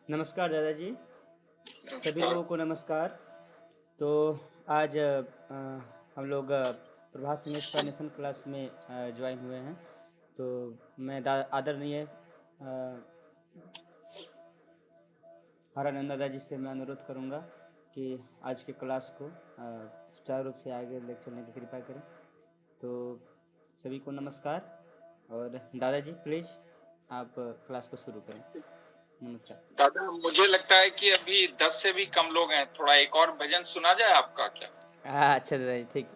नमस्कार दादाजी। सभी नमस्कार। लोगों को नमस्कार। तो आज हम लोग प्रभात सिंह एक्सप्लेनेशन क्लास में ज्वाइन हुए हैं। तो मैं आदरणीय हरानंद दादाजी से मैं अनुरोध करूंगा कि आज के क्लास को सुचारू रूप से आगे ले चलने की कृपा करें। तो सभी को नमस्कार। और दादाजी प्लीज़ आप क्लास को शुरू करें। नमस्कार दादा, मुझे लगता है कि अभी 10 से भी कम लोग हैं। थोड़ा एक और भजन सुना जाए आपका क्या? अच्छा दादाजी, ठीक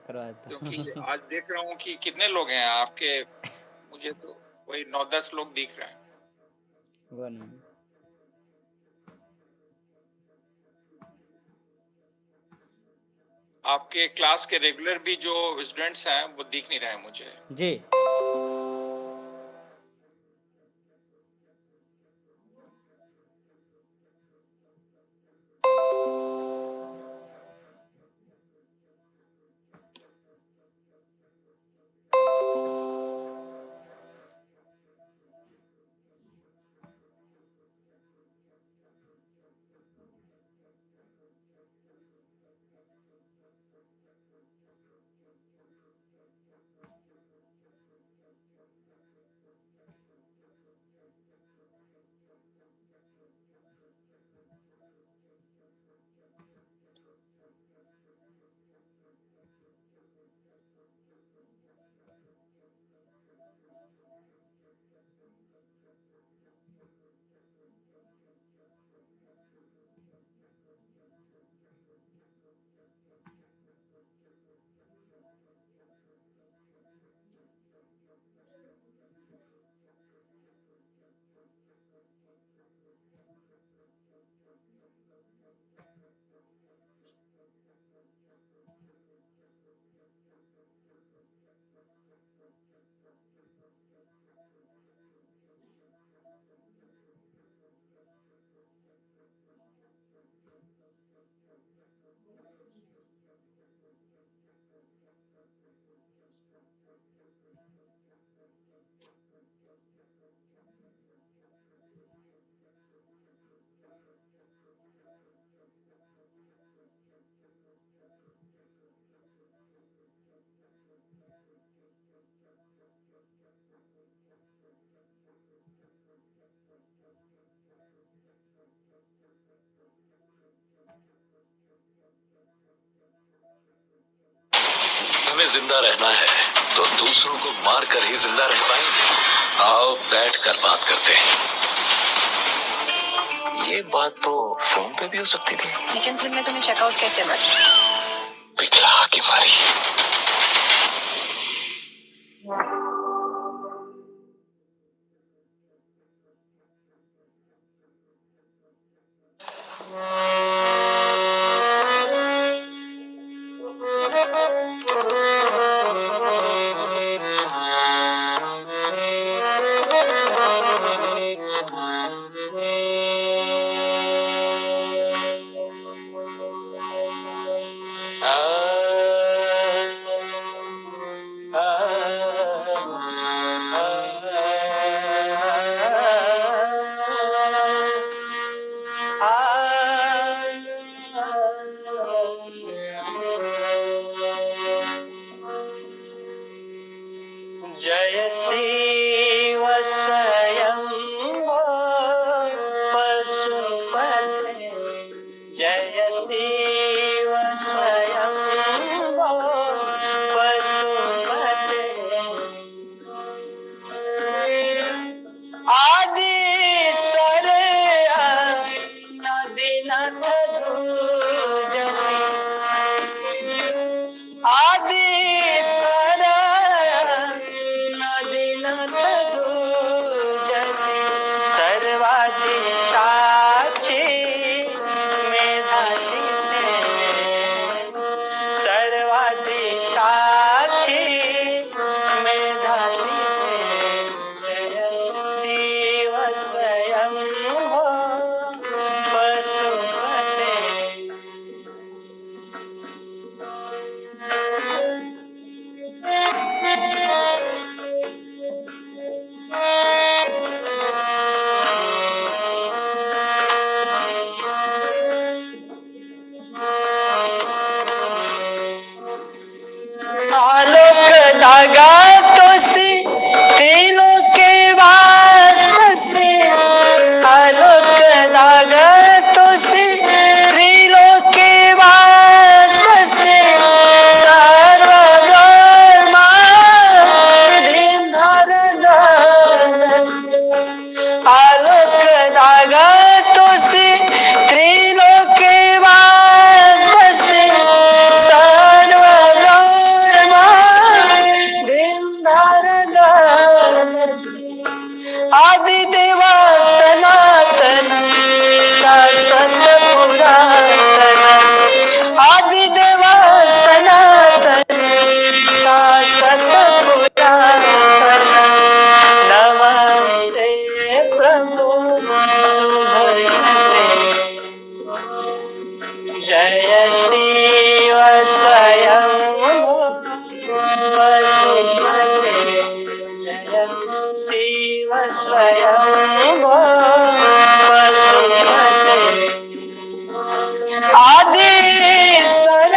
करवा देता क्योंकि हूँ। आज देख रहा हूँ कि कितने लोग हैं आपके। मुझे तो वही 9-10 लोग दिख रहे हैं। One minute. आपके क्लास के रेगुलर भी जो स्टूडेंट्स हैं वो दिख नहीं रहे हैं मुझे। जी। हमें जिंदा रहना है तो दूसरों को मार कर ही जिंदा रह पाएंगे। आओ बैठ कर बात करते हैं। ये बात तो फोन पे भी हो सकती थी, लेकिन फिर मैं तुम्हें चेकआउट कैसे मत पिघला के मारी। दागतों से त्रिलोक के वास से आलोक दागतों से त्रिलोक के वास से सर्वधर्मा से आलोक दागतों से त्रिलोक के वास से सर्वधर्मा आदि देवा सनातन शाश्वत पुरातन आदि देवा सनातन शाश्वत पुरातन नमस्ते प्रभु शुभते जय शिव स्वयं वसुमते जय शिव स्वयं वसुमते आदिश्वर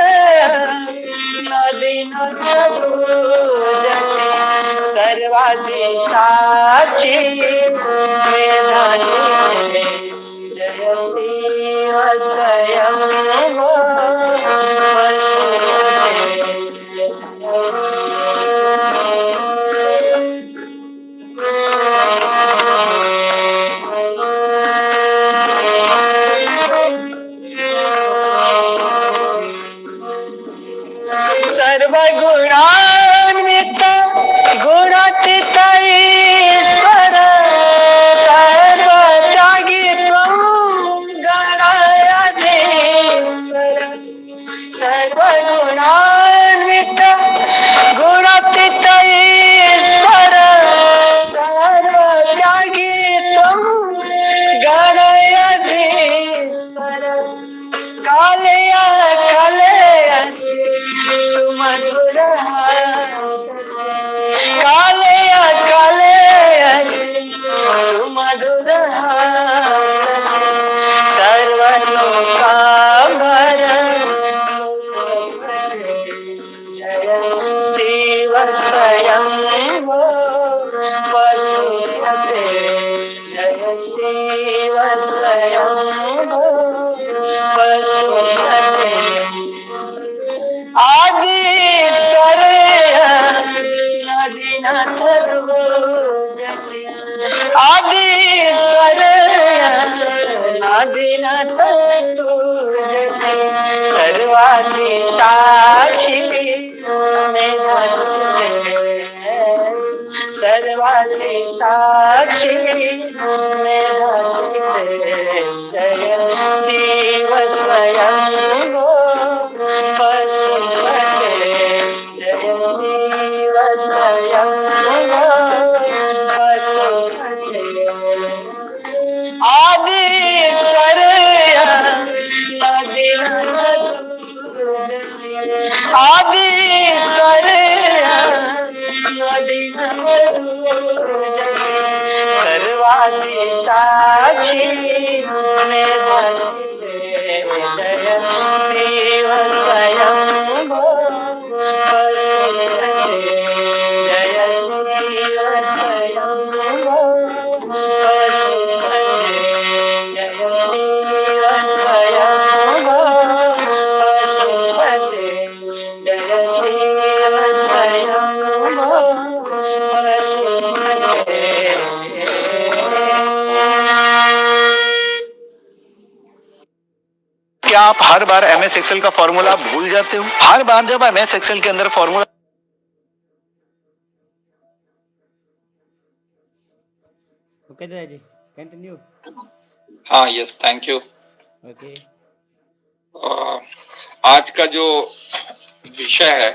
नदी नूजते सर्वादि साक्षी वेदांते जय शिव स्वयं सर्वगुणान्वित गुणातीत ईश्वर सर्वत्यागी त्वं गणाधीश्वर सर्वगुणान्वित गुणातीत ईश्वर सर्वत्यागी त्वं गणाधीश्वर कालया कलयसि सुमधुर कालया कलयसि सुमधुर सर्वलोकाभर जय शिव स्वयं वसुमते जय शिव स्वयं वसुमते आदिश्वर नदीनाथ आदिश्वर नदीनाथ तुझते सर्वादि साक्षी सर्वादि साक्षी जय शिव स्वयं वसुमते जय शिव स्वयं वसुमते आदिश्वर आदिश्वर सर्वादि साक्षी जय शिव स्वयं वसुमते जय शिव स्वयं वसुमते जय शिव स्वयं वसुमते जय शिव स्वयं वसुमते क्या आप हर बार MS एक्सेल का फॉर्मूला भूल जाते हो? हर बार जब MS एक्सेल के अंदर फॉर्मूला ओके दादाजी, कंटिन्यू। हाँ, यस, थैंक यू। ओके। आज का जो विषय है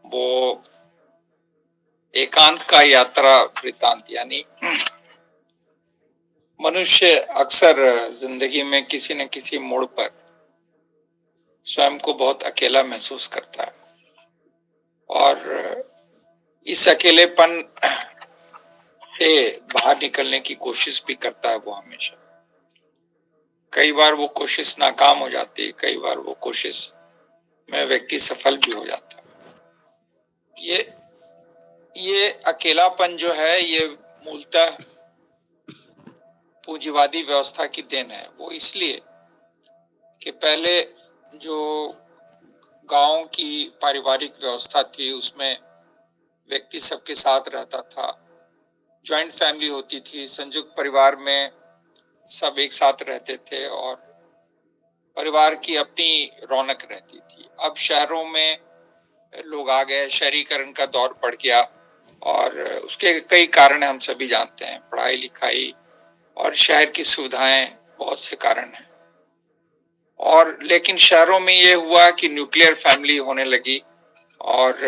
वो एकांत का यात्रा वृत्तांत, यानी मनुष्य अक्सर जिंदगी में किसी न किसी मोड़ पर स्वयं को बहुत अकेला महसूस करता है और इस अकेलेपन से बाहर निकलने की कोशिश भी करता है वो हमेशा। कई बार वो कोशिश नाकाम हो जाती है, कई बार वो कोशिश में व्यक्ति सफल भी हो जाता है। ये ये अकेलापन जो है ये मूलतः पूंजीवादी व्यवस्था की देन है। वो इसलिए कि पहले जो गांव की पारिवारिक व्यवस्था थी उसमें व्यक्ति सबके साथ रहता था, जॉइंट फैमिली होती थी, संयुक्त परिवार में सब एक साथ रहते थे और परिवार की अपनी रौनक रहती थी। अब शहरों में लोग आ गए, शहरीकरण का दौर बढ़ गया और उसके कई कारण हम सभी जानते हैं, पढ़ाई लिखाई और शहर की सुविधाएं, बहुत से कारण हैं। और लेकिन शहरों में ये हुआ कि न्यूक्लियर फैमिली होने लगी और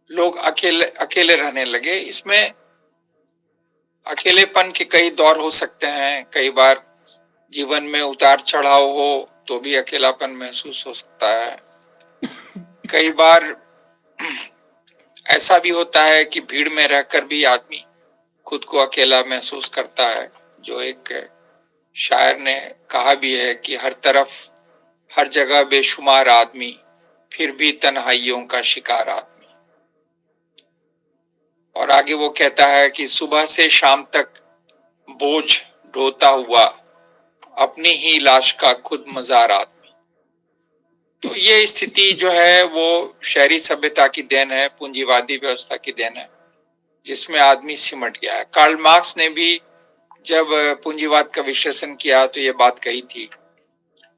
लोग अकेले अकेले रहने लगे। इसमें अकेलेपन के कई दौर हो सकते हैं। कई बार जीवन में उतार चढ़ाव हो तो भी अकेलापन महसूस हो सकता है। कई बार ऐसा भी होता है कि भीड़ में रहकर भी आदमी खुद को अकेला महसूस करता है। जो एक शायर ने कहा भी है कि हर तरफ हर जगह बेशुमार आदमी, फिर भी तन्हाइयों का शिकार आदमी। और आगे वो कहता है कि सुबह से शाम तक बोझ ढोता हुआ, अपनी ही लाश का खुद मजार आदमी। तो ये स्थिति जो है वो शहरी सभ्यता की देन है, पूंजीवादी व्यवस्था की देन है, जिसमें आदमी सिमट गया है। कार्ल मार्क्स ने भी जब पूंजीवाद का विश्लेषण किया तो ये बात कही थी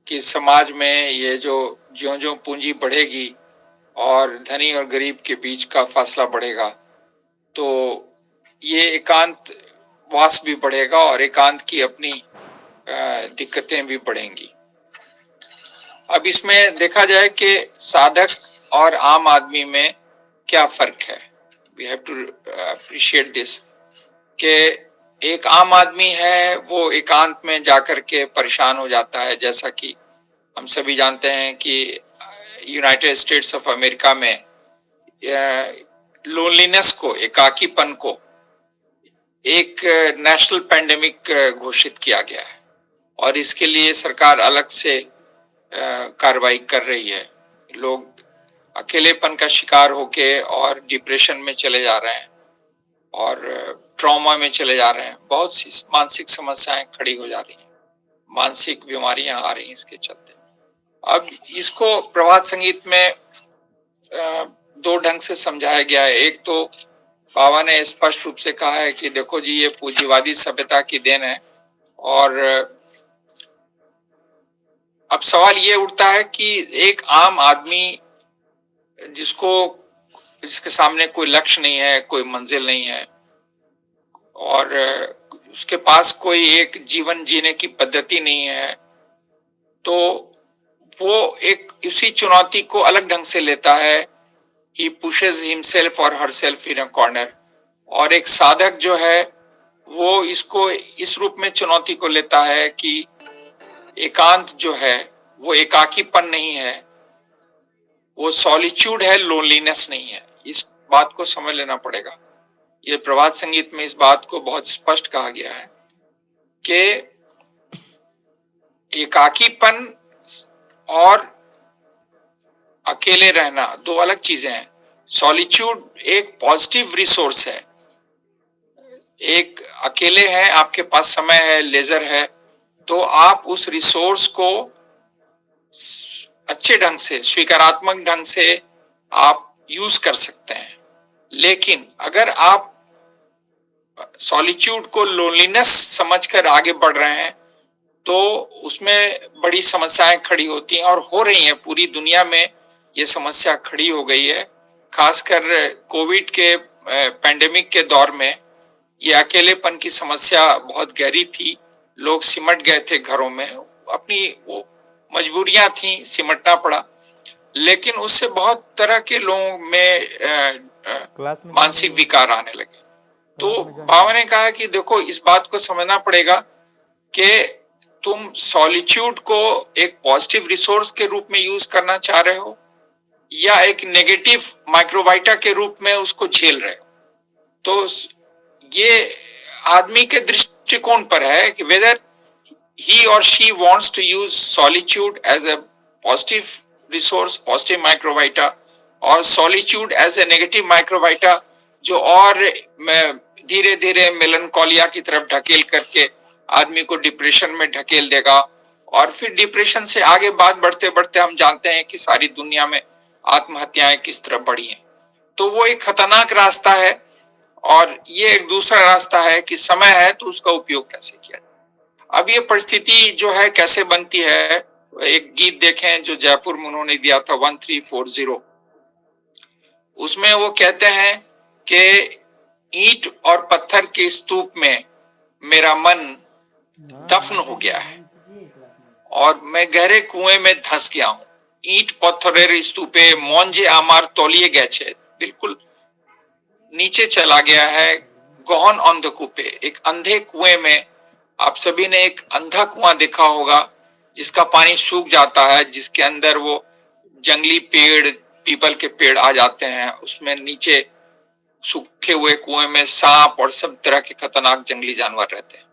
कि समाज में ये जो ज्यों-ज्यों पूंजी बढ़ेगी और धनी और गरीब के बीच का फासला बढ़ेगा तो ये एकांत वास भी बढ़ेगा और एकांत की अपनी दिक्कतें भी बढ़ेंगी। अब इसमें देखा जाए कि साधक और आम आदमी में क्या फर्क है। We have to appreciate this कि एक आम आदमी है वो एकांत में जाकर के परेशान हो जाता है। जैसा कि हम सभी जानते हैं कि यूनाइटेड स्टेट्स ऑफ अमेरिका में लोनलीनेस को, एकाकीपन को एक नेशनल पैंडेमिक घोषित किया गया है और इसके लिए सरकार अलग से कार्रवाई कर रही है। लोग अकेलेपन का शिकार होके और डिप्रेशन में चले जा रहे हैं और ट्रॉमा में चले जा रहे हैं। बहुत सी मानसिक समस्याएं खड़ी हो जा रही हैं, मानसिक बीमारियां आ रही हैं इसके चलते। अब इसको प्रभात संगीत में दो ढंग से समझाया गया है। एक तो बाबा ने स्पष्ट रूप से कहा है कि देखो जी, ये पूंजीवादी सभ्यता की देन है और अब सवाल ये उठता है कि एक आम आदमी जिसके सामने कोई लक्ष्य नहीं है, कोई मंजिल नहीं है और उसके पास कोई एक जीवन जीने की पद्धति नहीं है, तो वो एक इसी चुनौती को अलग ढंग से लेता है। He pushes himself or herself in a corner। और एक साधक जो है वो इसको इस रूप में चुनौती को लेता है कि एकांत जो है वो एकाकीपन नहीं है, वो सॉलिट्यूड है, लोनलीनेस नहीं है। इस बात को समझ लेना पड़ेगा। ये प्रभात संगीत में इस बात को बहुत स्पष्ट कहा गया है कि एकाकीपन और अकेले रहना दो अलग चीजें हैं। सॉलिट्यूड एक पॉजिटिव रिसोर्स है। एक अकेले हैं, आपके पास समय है, लेजर है, तो आप उस रिसोर्स को अच्छे ढंग से, स्वीकारात्मक ढंग से आप यूज कर सकते हैं। लेकिन अगर आप सॉलिट्यूड को लोनलीनेस समझकर आगे बढ़ रहे हैं तो उसमें बड़ी समस्याएं खड़ी होती हैं और हो रही हैं। पूरी दुनिया में ये समस्या खड़ी हो गई है। खासकर कोविड के पैंडेमिक के दौर में ये अकेलेपन की समस्या बहुत गहरी थी। लोग सिमट गए थे घरों में, अपनी वो मजबूरियां थी, सिमटना पड़ा। लेकिन उससे बहुत तरह के लोगों में मानसिक विकार आने लगे। तो बाबा ने कहा कि देखो, इस बात को समझना पड़ेगा कि तुम सॉलिट्यूड को एक पॉजिटिव रिसोर्स के रूप में यूज करना चाह रहे हो या एक नेगेटिव माइक्रोवाइटा के रूप में उसको झेल रहे हो। तो ये आदमी के दृष्टिकोण पर है कि वेदर ही और she wants to use solitude as a positive resource, positive microvita, और solitude as a negative microvita जो और धीरे धीरे मेलनकोलिया की तरफ ढकेल करके आदमी को डिप्रेशन में ढकेल देगा, और फिर डिप्रेशन से आगे बात बढ़ते बढ़ते हम जानते हैं कि सारी दुनिया में आत्महत्याएं किस तरफ बढ़ी हैं। तो वो एक खतरनाक रास्ता है, और ये एक दूसरा रास्ता है कि समय है तो उसका उपयोग कैसे किया जाए। अब ये परिस्थिति जो है कैसे बनती है, एक गीत देखें जो जयपुर में उन्होंने दिया था 1340, उसमें वो कहते हैं कि ईंट और पत्थर के स्तूप में मेरा मन दफन हो गया है और मैं गहरे कुएं में धंस गया हूं। ईंट पत्थरेर स्तूपे मौंजे आमार तौलिए गए छे, बिल्कुल नीचे चला गया है गहन अंधकूपे, एक अंधे कुएं में। आप सभी ने एक अंधा कुआं देखा होगा जिसका पानी सूख जाता है, जिसके अंदर वो जंगली पेड़, पीपल के पेड़ आ जाते हैं, उसमें नीचे सूखे हुए कुएं में सांप और सब तरह के खतरनाक जंगली जानवर रहते हैं।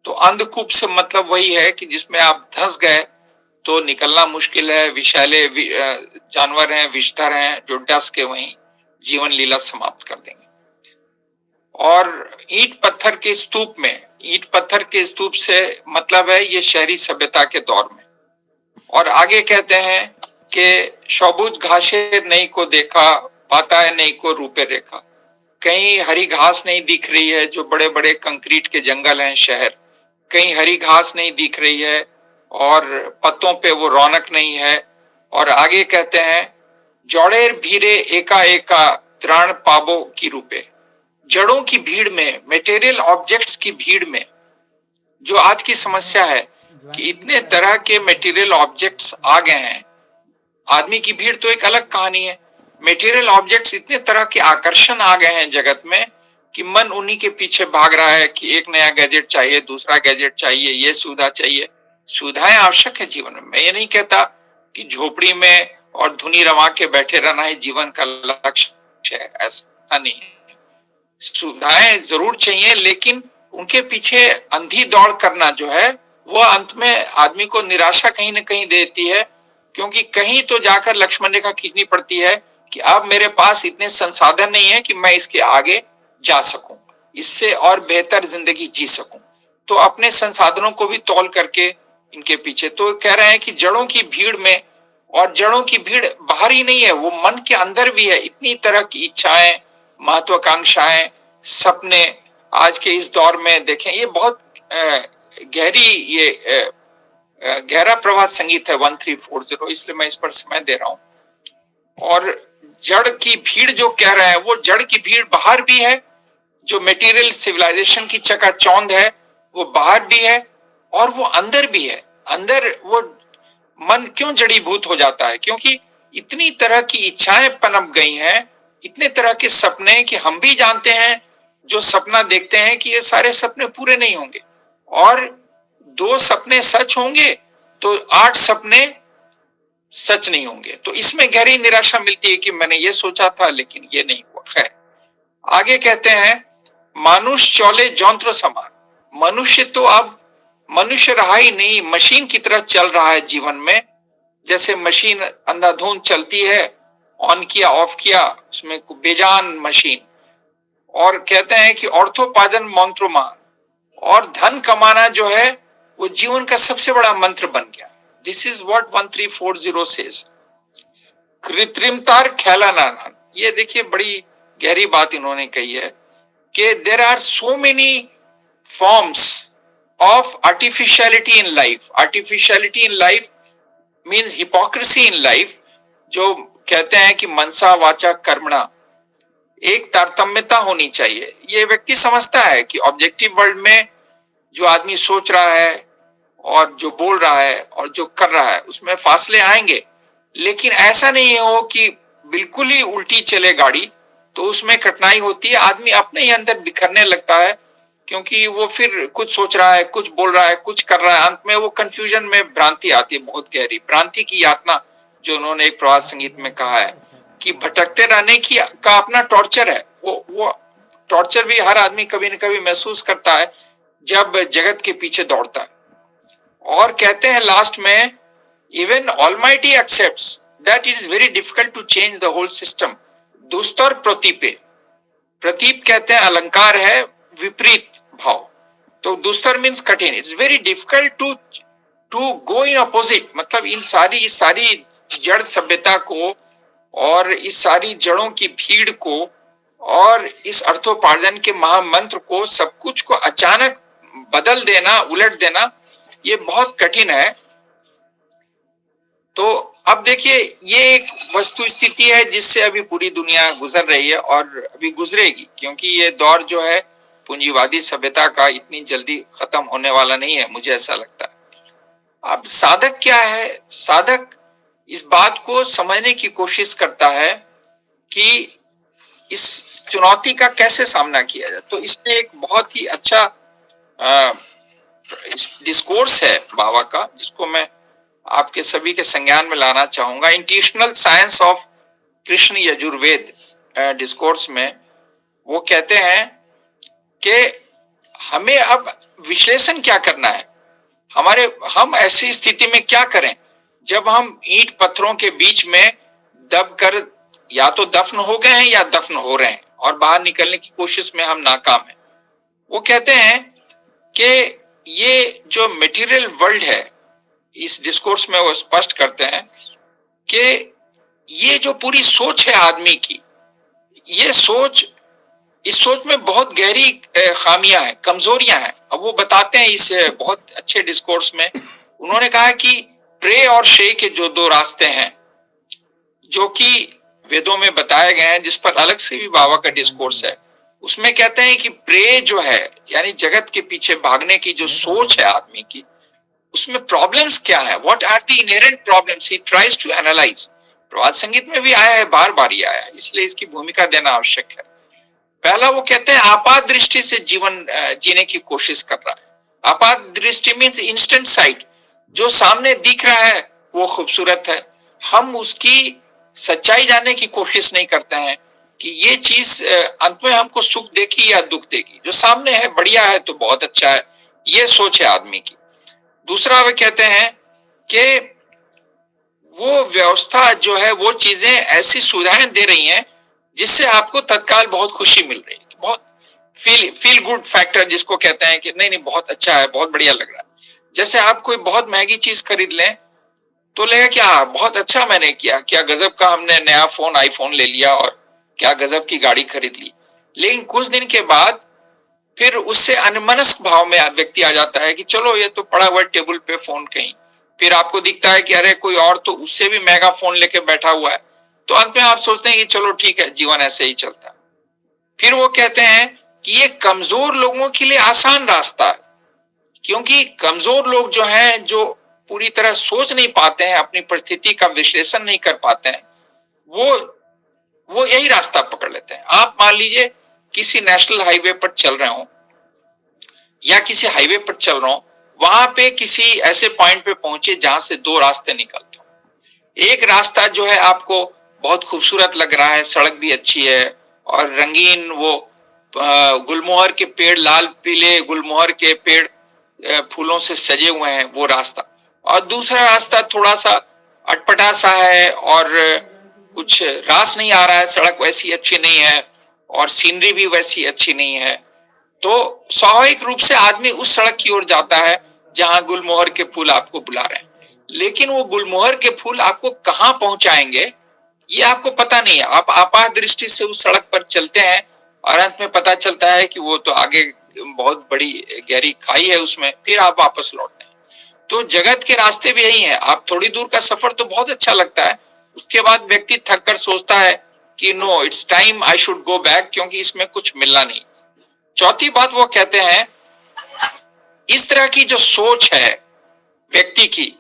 तो अंधकूप से मतलब वही है कि जिसमें आप धंस गए तो निकलना मुश्किल है, विषैले जानवर हैं, विषधर हैं जो डस के वहीं जीवन लीला समाप्त कर देंगे। और ईंट पत्थर के स्तूप में, ईंट पत्थर के स्तूप से मतलब है ये शहरी सभ्यता के दौर में। और आगे कहते हैं कि सबुज घासे नहीं को देखा, पाता है नहीं को रूपे रेखा, कहीं हरी घास नहीं दिख रही है, जो बड़े बड़े कंक्रीट के जंगल हैं शहर, कहीं हरी घास नहीं दिख रही है और पत्तों पे वो रौनक नहीं है। और आगे कहते हैं जौड़ेर भीरे एका एका त्राण पाबो की रूपे, जड़ों की भीड़ में, मटेरियल ऑब्जेक्ट्स की भीड़ में, जो आज की समस्या है कि इतने तरह के मटेरियल ऑब्जेक्ट्स आ गए हैं। आदमी की भीड़ तो एक अलग कहानी है, मटेरियल ऑब्जेक्ट्स इतने तरह के आकर्षण आ गए हैं जगत में कि मन उन्हीं के पीछे भाग रहा है कि एक नया गैजेट चाहिए, दूसरा गैजेट चाहिए, ये सुविधा चाहिए। सुविधाएं आवश्यक है जीवन में, मैं ये नहीं कहता कि झोपड़ी में और धुनी रमा के बैठे रहना ही जीवन का लक्ष्य है, ऐसा नहीं है। सुविधाएं जरूर चाहिए, लेकिन उनके पीछे अंधी दौड़ करना जो है वो अंत में आदमी को निराशा कहीं न कहीं देती है, क्योंकि कहीं तो जाकर लक्ष्मण रेखा खींचनी पड़ती है कि अब मेरे पास इतने संसाधन नहीं है कि मैं इसके आगे जा सकूं, इससे और बेहतर जिंदगी जी सकूं। तो अपने संसाधनों को भी तौल करके इनके पीछे, तो कह रहे हैं कि जड़ों की भीड़ में, और जड़ों की भीड़ बाहर ही नहीं है, वो मन के अंदर भी है। इतनी तरह की इच्छाएं, महत्वाकांक्षाएं, सपने आज के इस दौर में देखें, ये बहुत गहरी, ये गहरा प्रभात संगीत है 1340, इसलिए मैं इस पर समय दे रहा हूं। और जड़ की भीड़ जो कह रहे हैं, वो जड़ की भीड़ बाहर भी है, जो मटेरियल सिविलाइजेशन की चकाचौंध है वो बाहर भी है और वो अंदर भी है। अंदर वो मन क्यों जड़ीभूत हो जाता है, क्योंकि इतनी तरह की इच्छाएं पनप गई हैं, इतने तरह के सपने कि हम भी जानते हैं जो सपना देखते हैं कि ये सारे सपने पूरे नहीं होंगे, और 2 सपने सच होंगे तो 8 सपने सच नहीं होंगे। तो इसमें गहरी निराशा मिलती है कि मैंने ये सोचा था लेकिन ये नहीं हुआ। खैर, आगे कहते हैं मानुष चौले जंत्र समान, मनुष्य तो अब मनुष्य रहा ही नहीं, मशीन की तरह चल रहा है जीवन में। जैसे मशीन अंधाधुंध चलती है, ऑन किया ऑफ किया, उसमें बेजान मशीन। और कहते हैं कि अर्थोपार्जन मंत्रोमान, और धन कमाना जो है वो जीवन का सबसे बड़ा मंत्र बन गया। This is what 1340 says. कृत्रिमतार खेलाना, ये देखिए बड़ी गहरी बात इन्होंने कही है कि there are so many forms of artificiality in life. Artificiality in life means hypocrisy in life, जो कहते हैं कि मनसा वाचा कर्मणा, एक तारतम्यता होनी चाहिए। ये व्यक्ति समझता है कि ऑब्जेक्टिव वर्ल्ड में जो आदमी सोच रहा है और जो बोल रहा है और जो कर रहा है उसमें फासले आएंगे, लेकिन ऐसा नहीं हो कि बिल्कुल ही उल्टी चले गाड़ी, तो उसमें कठिनाई होती है। आदमी अपने ही अंदर बिखरने लगता है, क्योंकि वो फिर कुछ सोच रहा है, कुछ बोल रहा है, कुछ कर रहा है, अंत में वो कंफ्यूजन में भ्रांति आती है, बहुत गहरी भ्रांति की यातना, जो उन्होंने एक प्रभात संगीत में कहा है कि भटकते रहने की का अपना टॉर्चर है। वो टॉर्चर भी हर आदमी कभी न कभी महसूस करता है जब जगत के पीछे दौड़ता है। और कहते हैं लास्ट में, even almighty accepts that it is very difficult to change the whole system. दुस्तर प्रतीपे, प्रतीप कहते हैं अलंकार है विपरीत भाव, तो दुस्तर मीन्स कठिन. It's very difficult to go in opposite. मतलब इस सारी जड़ सभ्यता को और इस सारी जड़ों की भीड़ को और इस अर्थोपार्जन के महामंत्र को, सब कुछ को अचानक बदल देना, उलट देना, ये बहुत कठिन है. तो अब देखिए, ये एक वस्तु स्थिति है जिससे अभी पूरी दुनिया गुजर रही है और अभी गुजरेगी, क्योंकि ये दौर जो है पूंजीवादी सभ्यता का इतनी जल्दी खत्म होने वाला नहीं है, मुझे ऐसा लगता है. अब साधक क्या है? साधक इस बात को समझने की कोशिश करता है कि इस चुनौती का कैसे सामना किया जाए. तो इसमें एक बहुत ही अच्छा डिस्कोर्स है बाबा का, जिसको मैं आपके सभी के संज्ञान में लाना चाहूंगा. Intuitional science of Krishna Yajurveda discourse में वो कहते हैं कि हमें अब विश्लेषण क्या करना है, हम ऐसी स्थिति में क्या करें जब हम ईंट पत्थरों के बीच में दबकर या तो दफन हो गए हैं या दफन हो रहे हैं और बाहर निकलने की कोशिश में हम नाकाम हैं. वो कहते हैं कि ये जो मटेरियल वर्ल्ड है, इस डिस्कोर्स में वो स्पष्ट करते हैं कि ये जो पूरी सोच है आदमी की, ये सोच, इस सोच में बहुत गहरी खामियां हैं, कमजोरियां हैं. अब वो बताते हैं इस बहुत अच्छे डिस्कोर्स में, उन्होंने कहा कि प्रे और शे के जो दो रास्ते हैं, जो कि वेदों में बताए गए हैं, जिस पर अलग से भी बाबा का डिस्कोर्स है, उसमें कहते हैं कि प्रे जो है, यानी जगत के पीछे भागने की जो सोच है आदमी की, उसमें प्रॉब्लम्स क्या है, what are the inherent problems, he tries to analyze. Prabhat Sangeet में भी आया है, बार बार ही आया है, इसलिए इसकी भूमिका देना आवश्यक है. पहला वो कहते हैं आपात दृष्टि से जीवन जीने की कोशिश कर रहा है. आपात दृष्टि मीन्स इंस्टेंट साइट, जो सामने दिख रहा है वो खूबसूरत है, हम उसकी सच्चाई जानने की कोशिश नहीं करते हैं कि ये चीज अंत में हमको सुख देगी या दुख देगी. जो सामने है बढ़िया है तो बहुत अच्छा है, ये सोच है आदमी की. दूसरा वे कहते हैं कि वो व्यवस्था जो है, वो चीजें ऐसी सुविधाएं दे रही हैं जिससे आपको तत्काल बहुत खुशी मिल रही है, बहुत फील गुड फैक्टर जिसको कहते हैं कि नहीं बहुत अच्छा है, बहुत बढ़िया लग रहा है. जैसे आप कोई बहुत महंगी चीज खरीद लें तो लगेगा कि हाँ बहुत अच्छा मैंने किया, क्या गजब का हमने नया फोन, आईफोन ले लिया और क्या गजब की गाड़ी खरीद ली. लेकिन कुछ दिन के बाद फिर उससे अनमनस्क भाव में व्यक्ति आ जाता है कि चलो ये तो पड़ा हुआ टेबल पे फोन कहीं, फिर आपको दिखता है कि अरे कोई और तो उससे भी महंगा फोन लेके बैठा हुआ है, तो अंत में आप सोचते हैं कि चलो ठीक है, जीवन ऐसे ही चलता है. फिर वो कहते हैं कि ये कमजोर लोगों के लिए आसान रास्ता है, क्योंकि कमजोर लोग जो हैं, जो पूरी तरह सोच नहीं पाते हैं, अपनी परिस्थिति का विश्लेषण नहीं कर पाते हैं, वो यही रास्ता पकड़ लेते हैं. आप मान लीजिए किसी नेशनल हाईवे पर चल रहे हो या किसी हाईवे पर चल रहे हो, वहां पे किसी ऐसे पॉइंट पे पहुंचे जहां से दो रास्ते निकलते हो. एक रास्ता जो है आपको बहुत खूबसूरत लग रहा है, सड़क भी अच्छी है और रंगीन वो गुलमोहर के पेड़, लाल पीले गुलमोहर के पेड़ फूलों से सजे हुए हैं, वो रास्ता. और दूसरा रास्ता थोड़ा सा अटपटा सा है और कुछ रास नहीं आ रहा है, सड़क वैसी अच्छी नहीं है और सीनरी भी वैसी अच्छी नहीं है. तो स्वाभाविक रूप से आदमी उस सड़क की ओर जाता है जहां गुलमोहर के फूल आपको बुला रहे हैं. लेकिन वो गुलमोहर के फूल आपको कहाँ पहुंचाएंगे ये आपको पता नहीं है. आप आपात दृष्टि से उस सड़क पर चलते हैं और अंत में पता चलता है कि वो तो आगे बहुत बड़ी गहरी खाई है उसमें, फिर आप वापस लौटते हैं. तो जगत के रास्ते भी यही है. आप थोड़ी दूर का सफर तो बहुत अच्छा लगता है, उसके बाद व्यक्ति थक कर सोचता है कि no it's time I should go back, क्योंकि इसमें कुछ मिलना नहीं. चौथी बात वो कहते हैं, इस तरह की जो सोच है व्यक्ति की,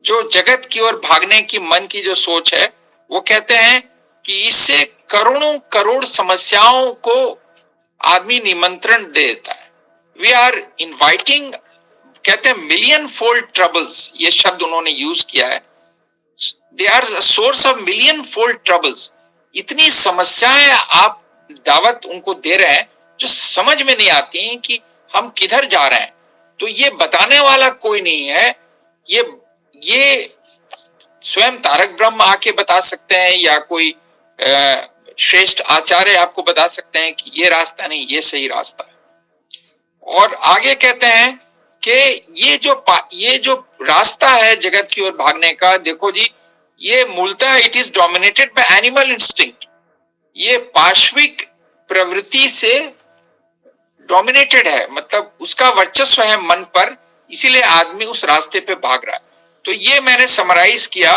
जो जगत की ओर भागने की मन की जो सोच है, वो कहते हैं कि इससे करोड़ों करोड़ समस्याओं को आदमी निमंत्रण दे देता है. वी आर इनवाइटिंग, कहते हैं मिलियन फोल्ड ट्रबल्स, ये शब्द उन्होंने यूज किया है. They are source of million fold troubles. इतनी समस्याएं आप दावत उनको दे रहे हैं जो समझ में नहीं आती हैं कि हम किधर जा रहे हैं. तो ये बताने वाला कोई नहीं है, ये स्वयं तारक ब्रह्म आके बता सकते हैं या कोई श्रेष्ठ आचार्य आपको बता सकते हैं कि ये रास्ता नहीं, ये सही रास्ता है। और आगे कहते हैं कि ये जो रास्ता है जगत की ओर भागने का, देखो जी, ये मूलतः it is dominated by animal instinct. ये पाश्विक प्रवृत्ति से डोमिनेटेड है, मतलब उसका वर्चस्व है मन पर, इसीलिए आदमी उस रास्ते पे भाग रहा है। तो ये मैंने समराइज किया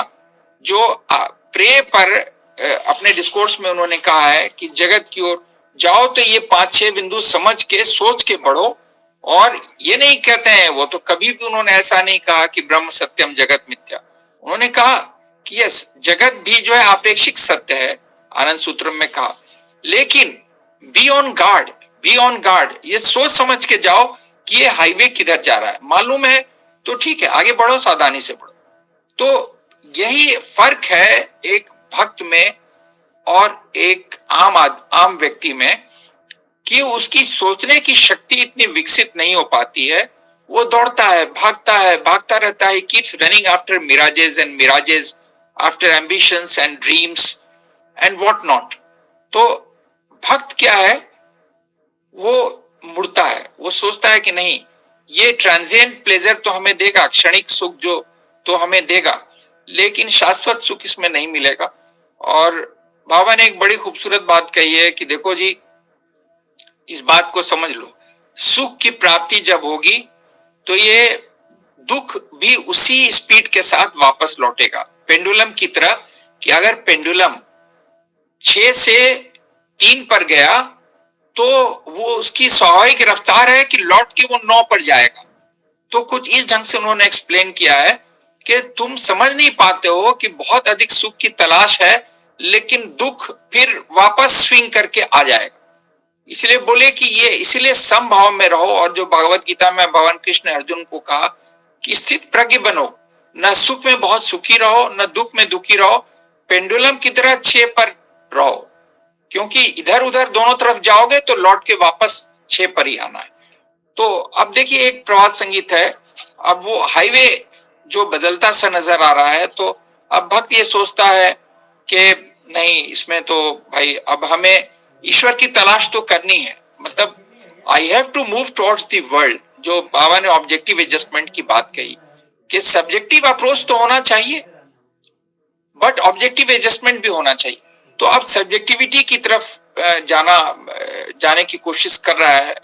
जो प्रे पर अपने डिस्कोर्स में उन्होंने कहा है कि जगत की ओर जाओ तो ये 5-6 बिंदु समझ के सोच के बढ़ो। और ये नहीं कहते हैं, वो तो कभी भी उन्होंने ऐसा नहीं कहा कि ब्रह्म सत्यम जगत मिथ्या। उन्होंने कहा कि यस, जगत भी जो है आपेक्षिक सत्य है, आनंद सूत्र में कहा, लेकिन be on guard, be on guard, ये सोच समझ के जाओ कि ये हाईवे किधर जा रहा है। मालूम है तो ठीक है, आगे बढ़ो, सावधानी से बढ़ो। तो यही फर्क है एक भक्त में और एक आम व्यक्ति में, कि उसकी सोचने की शक्ति इतनी विकसित नहीं हो पाती है। वो दौड़ता है, भागता रहता है, keeps running after Mirages and Mirages, after ambitions and dreams and what not. तो भक्त क्या है, वो मुड़ता है, वो सोचता है कि नहीं, ये ट्रांजिएंट प्लेजर तो हमें देगा, क्षणिक सुख जो तो हमें देगा, लेकिन शाश्वत सुख इसमें नहीं मिलेगा। और बाबा ने एक बड़ी खूबसूरत बात कही है कि देखो जी, इस बात को समझ लो, सुख की प्राप्ति जब होगी तो ये दुख भी उसी स्पीड के साथ वापस लौटेगा, पेंडुलम की तरह। कि अगर पेंडुलम 6 से 3 पर गया तो वो उसकी स्वाभाविक रफ्तार है कि लौट के वो 9 पर जाएगा। तो कुछ इस ढंग से उन्होंने एक्सप्लेन किया है कि तुम समझ नहीं पाते हो कि बहुत अधिक सुख की तलाश है, लेकिन दुख फिर वापस स्विंग करके आ जाएगा। इसलिए बोले कि ये, इसलिए समभाव में रहो। और जो भगवत गीता में भगवान कृष्ण ने अर्जुन को कहा कि स्थित प्रज्ञ बनो, न सुख में बहुत सुखी रहो, न दुख में दुखी रहो, पेंडुलम की तरह 6 पर रहो, क्योंकि इधर उधर दोनों तरफ जाओगे तो लौट के वापस 6 पर ही आना है। तो अब देखिए, एक प्रभात संगीत है, अब वो हाईवे जो बदलता सा नजर आ रहा है। तो अब भक्त ये सोचता है कि नहीं, इसमें तो भाई अब हमें ईश्वर की तलाश तो करनी है, मतलब I have to move towards the world. जो बाबा ने ऑब्जेक्टिव एडजस्टमेंट की बात कही कि सब्जेक्टिव अप्रोच तो होना चाहिए, बट ऑब्जेक्टिव एडजस्टमेंट भी होना चाहिए। तो अब सब्जेक्टिविटी की तरफ जाने की कोशिश कर रहा है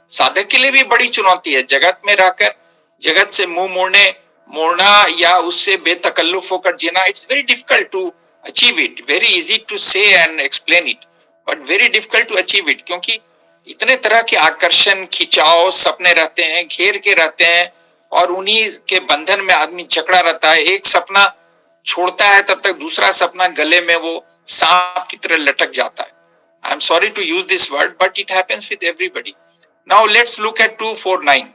साधक के लिए भी बड़ी चुनौती है, जगत में रहकर जगत से मुंह मोड़ना या उससे बेतकल्लुफ होकर जीना। It's very difficult to achieve it, very easy to say and explain it, but very difficult to achieve it, क्योंकि इतने तरह के आकर्षण, खिंचाव, सपने रहते हैं, घेर के रहते हैं, और उन्हीं के बंधन में आदमी जकड़ा रहता है। एक सपना छोड़ता है तब तक दूसरा सपना गले में वो सांप की तरह लटक जाता है। I am sorry to use this word, but it happens with everybody. Now let's look at 249।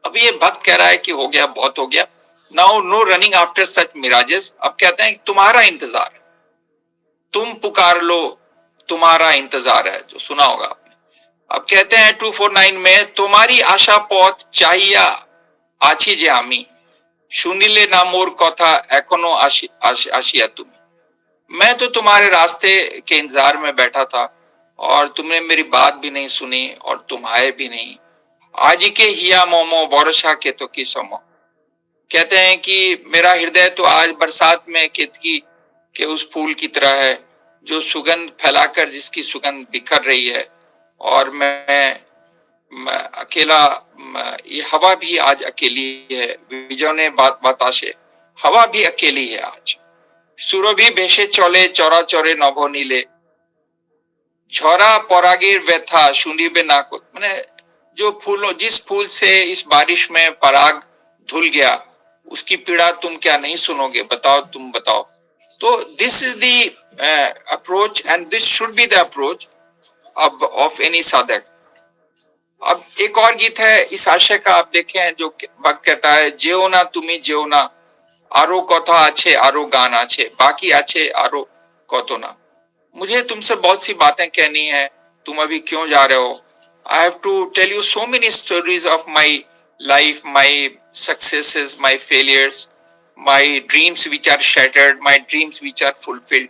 अब ये भक्त कह रहा है कि हो गया, बहुत हो गया, now no running after such mirages. अब कहते हैं कि तुम्हारा इंतजार है, तुम पुकार लो, तुम्हारा इंतजार है, जो सुना होगा आपने। अब कहते हैं 249 में, तुम्हारी आशा पौत चाहिया आछी जे आमी, सुनिले ना मोर कथा एकोनो आशिया तुम्हें। मैं तो तुम्हारे रास्ते के इंतजार में बैठा था और तुमने मेरी बात भी नहीं सुनी और तुम आए भी नहीं। आज के हिया मोमो बरसा के तो की समो। कहते हैं कि मेरा हृदय तो आज बरसात में केतकी के उस फूल की तरह है जो सुगंध फैलाकर जिसकी सुगंध बिखर रही है, और मैं अकेला, ये हवा भी आज अकेली है, विजय ने बताशे, हवा भी अकेली है आज। सुरभि भेषे चले चौरा चौरे नभ नीले, झरा परागेर व्यथा सुनिबे ना को। मैंने जो फूलों, जिस फूल से इस बारिश में पराग धुल गया, उसकी पीड़ा तुम क्या नहीं सुनोगे? बताओ, तुम बताओ। तो this is the approach and this should be the approach of any साधक। अब एक और गीत है इस आशय का, आप देखें, जो भक्त कहता है, जेओ ना तुम्ही जेओ ना, आरो कथा आछे आरो गान आछे, बाकी आछे आरो कतो ना। मुझे तुमसे बहुत सी बातें कहनी है, तुम अभी क्यों जा रहे हो? I have to tell you so many stories of my life, my successes, my failures, my dreams which are shattered, my dreams which are fulfilled.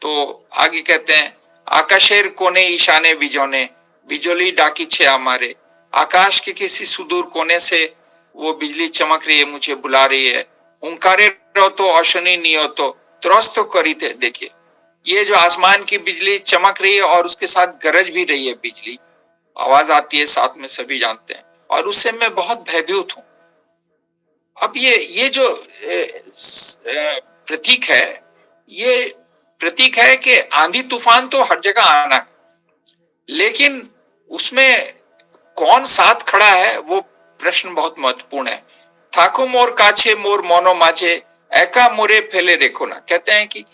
तो आगे कहते हैं, आकाशेर कोने ईशाने बिजोने, बिजली डाकीछे हमारे, आकाश के किसी सुदूर कोने से वो बिजली चमक रही है, मुझे बुला रही है। ओंकारे रो तो अशनी नियो तो त्रस्त तो करी थे। देखिए, ये जो आसमान की बिजली चमक रही है और उसके साथ गरज भी रही है बिजली, आवाज आती है साथ में, सभी जानते हैं, और उससे मैं बहुत भयभीत हूं। अब ये जो प्रतीक है, ये प्रतीक है कि आंधी तूफान तो हर जगह आना है, लेकिन उसमें कौन साथ खड़ा है वो प्रश्न बहुत महत्वपूर्ण है। थाको मोर काछे मोर मोनो माचे, एका मोरे फैले देखो ना। कहते हैं कि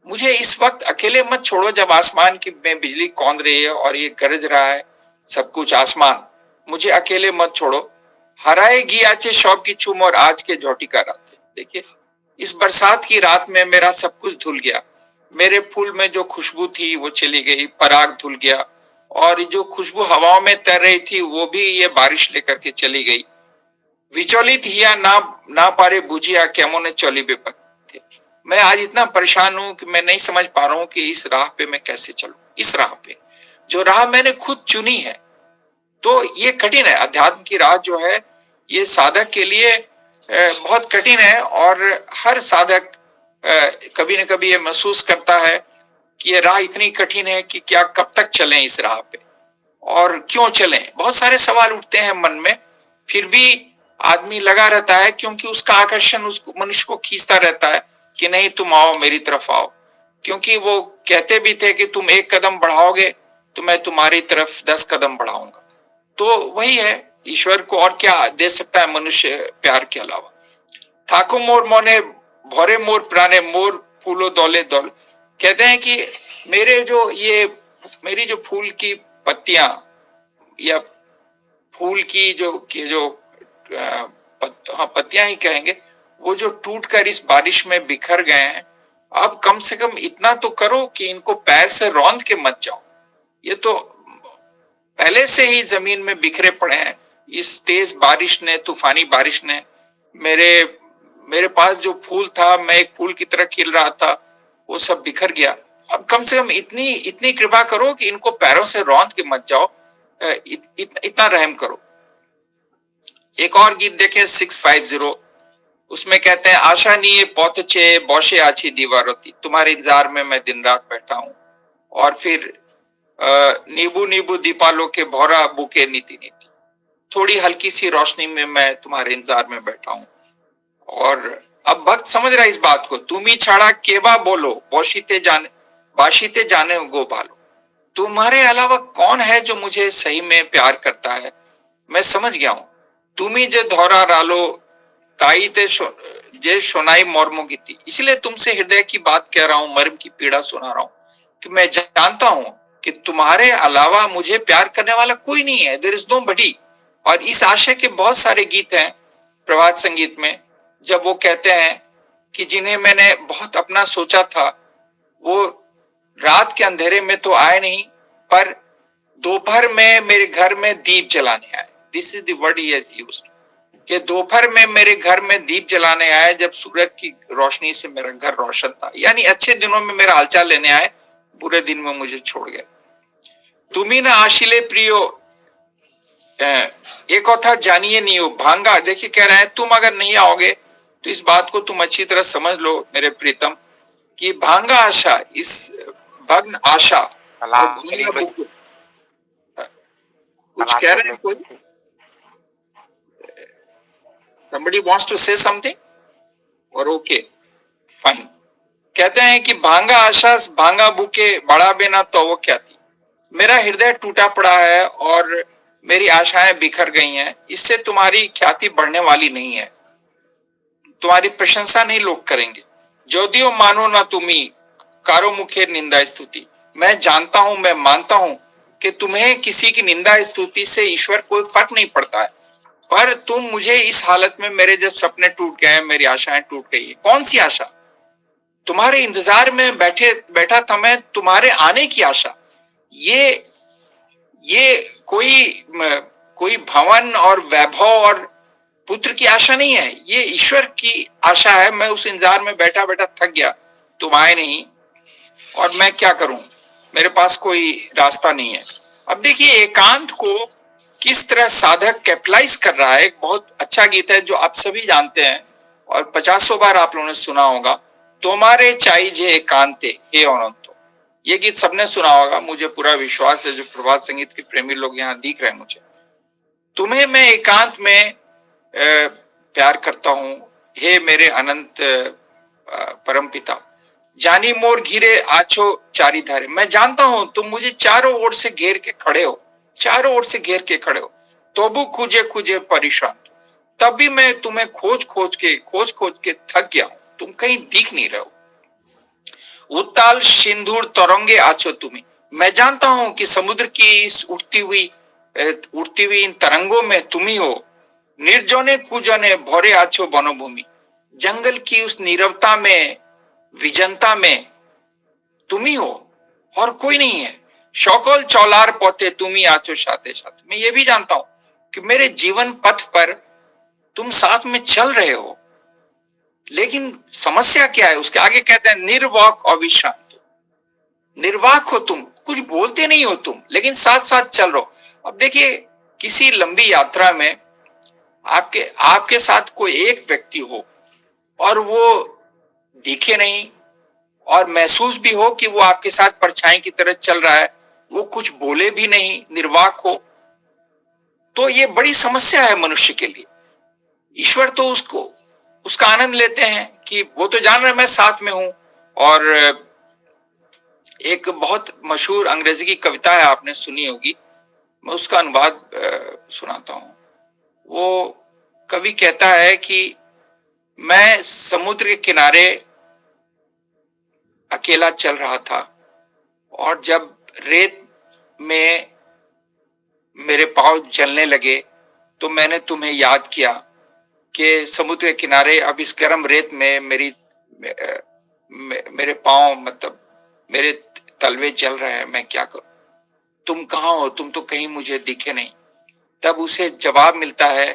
मुझे इस वक्त अकेले मत छोड़ो जब आसमान की में बिजली कौंद रही है और ये गरज रहा है सब कुछ आसमान, मुझे अकेले मत छोड़ो। हराए गियाचे शौब की चूम और आज के झोटी का रात। देखिए, इस बरसात की रात में मेरा सब कुछ धुल गया, मेरे फूल में जो खुशबू थी वो चली गई, पराग धुल गया, और जो खुशबू हवाओं में तैर रही थी वो भी ये बारिश लेकर के चली गई। विचलित हिया ना पारे बुझिया कैमो ने चली बेपत्ते। मैं आज इतना परेशान हूं कि मैं नहीं समझ पा रहा हूं कि इस राह पे मैं कैसे चलूं। इस राह पे, जो राह मैंने खुद चुनी है, तो ये कठिन है। अध्यात्म की राह जो है ये साधक के लिए बहुत कठिन है, और हर साधक कभी न कभी ये महसूस करता है कि ये राह इतनी कठिन है कि क्या कब तक चलें इस राह पे, और क्यों चलें। बहुत सारे सवाल उठते हैं मन में, फिर भी आदमी लगा रहता है, क्योंकि उसका आकर्षण उसको, मनुष्य को खींचता रहता है कि नहीं तुम आओ, मेरी तरफ आओ। क्योंकि वो कहते भी थे कि तुम एक कदम बढ़ाओगे तो मैं तुम्हारी तरफ 10 कदम बढ़ाऊंगा। तो वही है, ईश्वर को और क्या दे सकता है मनुष्य प्यार के अलावा। थाको मोर मोने भोरे मोर प्राणे मोर फूलो दौले दौल। कहते हैं कि मेरी जो फूल की पत्तियां, या फूल की जो पत्तियां ही कहेंगे, वो जो टूट कर इस बारिश में बिखर गए हैं, अब कम से कम इतना तो करो कि इनको पैर से रौंद के मत जाओ। ये तो पहले से ही जमीन में बिखरे पड़े हैं। इस तेज बारिश ने, तूफानी बारिश ने मेरे पास जो फूल था, मैं एक फूल की तरह खिल रहा था, वो सब बिखर गया। अब कम से कम इतनी कृपा करो कि इनको पैरों से रौंद के मत जाओ, इतना रहम करो। एक और गीत देखें 650, उसमें कहते हैं, आशा नीये पौतचे बौशे आछी दीवारोती, तुम्हारे इंतजार में मैं दिन रात बैठा हूं। और फिर नींबू नींबू दीपालो के भौरा बुके नीति नीति, थोड़ी हल्की सी रोशनी में मैं तुम्हारे इंतजार में बैठा हूं। और अब भक्त समझ रहा है इस बात को, तुम ही छाड़ा केबा बोलो बाशीते जाने गो भालो। तुम्हारे अलावा कौन है जो मुझे सही में प्यार करता है, मैं समझ गया हूं। तुम ही जे धौरा रालो ताई ते जे सोनाई मोरमो की थी। इसलिए तुमसे हृदय की बात कह रहा हूं, मर्म की पीड़ा सुना रहा हूं, कि मैं जानता हूं कि तुम्हारे अलावा मुझे प्यार करने वाला कोई नहीं है, देयर इज नोबडी। और इस आशय के बहुत सारे गीत हैं प्रभात संगीत में, जब वो कहते हैं कि जिन्हें मैंने बहुत अपना सोचा था, वो रात के अंधेरे में तो आए नहीं, पर दोपहर में मेरे घर में दीप जलाने आए। This is the word he has used, कि दोपहर में मेरे घर में दीप जलाने आए, जब सूरज की रोशनी से मेरा घर रोशन था। यानी अच्छे दिनों में मेरा हालचाल लेने आए, बुरे दिन में मुझे छोड़ गए। तुम्ही ना आशिले प्रियो, एक और था जानिए नहीं हो भांगा। देखिए, कह रहे हैं तुम अगर नहीं आओगे तो इस बात को तुम अच्छी तरह समझ लो मेरे प्रीतम, कि भांगा आशा, इस भग्न आशा, कुछ कह रहे हैं कोई? Somebody wants to say something? और ओके, फाइन। कहते हैं कि भांगा आशा भांगा बुके बड़ा बेना तो वो क्या थी। मेरा हृदय टूटा पड़ा है और मेरी आशाएं बिखर गई हैं, इससे तुम्हारी ख्याति बढ़ने वाली नहीं है, तुम्हारी प्रशंसा नहीं लोग करेंगे। जोदियो मानो ना तुम्ही कारो मुखे निंदा स्तुति। मैं जानता हूं, मैं मानता हूं कि तुम्हें किसी की निंदा स्तुति से ईश्वर कोई फर्क नहीं पड़ता है, पर तुम मुझे इस हालत में, मेरे जब सपने टूट गए, मेरी आशाएं टूट गई है। कौन सी आशा? तुम्हारे इंतजार में बैठा था मैं, तुम्हारे आने की आशा। ये कोई भवन और वैभव और पुत्र की आशा नहीं है, ये ईश्वर की आशा है। मैं उस इंतजार में बैठा बैठा थक गया, तुम आए नहीं, और मैं क्या करूं, मेरे पास कोई रास्ता नहीं है। अब देखिए एकांत को किस तरह साधक कैपिटलाइज कर रहा है। एक बहुत अच्छा गीत है जो आप सभी जानते हैं और 50 बार आप लोगों ने सुना होगा, तुम्हारे चाहिए एकांते हे अनंतो। ये गीत सबने सुना होगा, मुझे पूरा विश्वास है। जो प्रभात संगीत के प्रेमी लोग यहाँ दिख रहे हैं मुझे, तुम्हें मैं एकांत में प्यार करता हूं, हे मेरे अनंत परमपिता। जानी मोर घिरे आछो चारी धारे, मैं जानता हूं तुम मुझे चारों ओर से घेर के खड़े हो, चारों ओर से घेर के खड़े हो। तबु खुजे खुजे परेशान, तब भी मैं तुम्हें खोज खोज के थक गया हूं, तुम कहीं दिख नहीं रहे हो। उत्ताल सिंदूर तरंगे आछो तुम्हें, मैं जानता हूं कि समुद्र की इस उठती हुई इन तरंगों में तुम ही हो। निर्जने कुजने भरे आछो वनभूमि, जंगल की उस नीरवता में, विजनता में तुम ही हो और कोई नहीं है। सकल चौलार पथे तुम ही आछो साथे साथ, मैं ये भी जानता हूं कि मेरे जीवन पथ पर तुम साथ में चल रहे हो। लेकिन समस्या क्या है, उसके आगे कहते हैं निर्वाक अविश्रांत। निर्वाक हो तुम, कुछ बोलते नहीं हो तुम, लेकिन साथ साथ चल रहे हो। अब देखिए किसी लंबी यात्रा में आपके साथ कोई एक व्यक्ति हो और वो दिखे नहीं और महसूस भी हो कि वो आपके साथ परछाई की तरह चल रहा है, वो कुछ बोले भी नहीं, निर्वाक हो, तो ये बड़ी समस्या है मनुष्य के लिए। ईश्वर तो उसका आनंद लेते हैं कि वो तो जान रहे मैं साथ में हूं। और एक बहुत मशहूर अंग्रेजी की कविता है, आपने सुनी होगी, मैं उसका अनुवाद सुनाता हूं। वो कवि कहता है कि मैं समुद्र के किनारे अकेला चल रहा था और जब रेत में मेरे पांव जलने लगे तो मैंने तुम्हें याद किया कि समुद्र के किनारे अब इस गर्म रेत में मेरे पांव, मतलब मेरे तलवे जल रहे हैं, मैं क्या करूं, तुम कहां हो, तुम तो कहीं मुझे दिखे नहीं। तब उसे जवाब मिलता है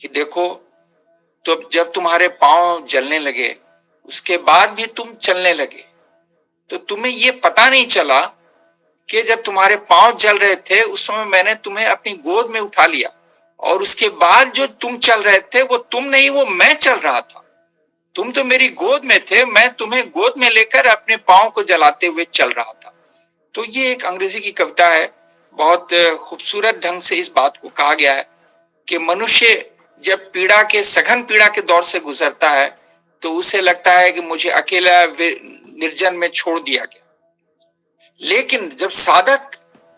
कि देखो, तो जब तुम्हारे पांव जलने लगे उसके बाद भी तुम चलने लगे, तो तुम्हें ये पता नहीं चला कि जब तुम्हारे पांव जल रहे थे उस समय मैंने तुम्हें अपनी गोद में उठा लिया, और उसके बाद जो तुम चल रहे थे वो तुम नहीं, वो मैं चल रहा था। तुम तो मेरी गोद में थे, मैं तुम्हें गोद में लेकर अपने पांव को जलाते हुए चल रहा था। तो ये एक अंग्रेजी की कविता है, बहुत खूबसूरत ढंग से इस बात को कहा गया है कि मनुष्य जब सघन पीड़ा के दौर से गुजरता है तो उसे लगता है कि मुझे अकेला निर्जन में छोड़ दिया गया। लेकिन जब साधक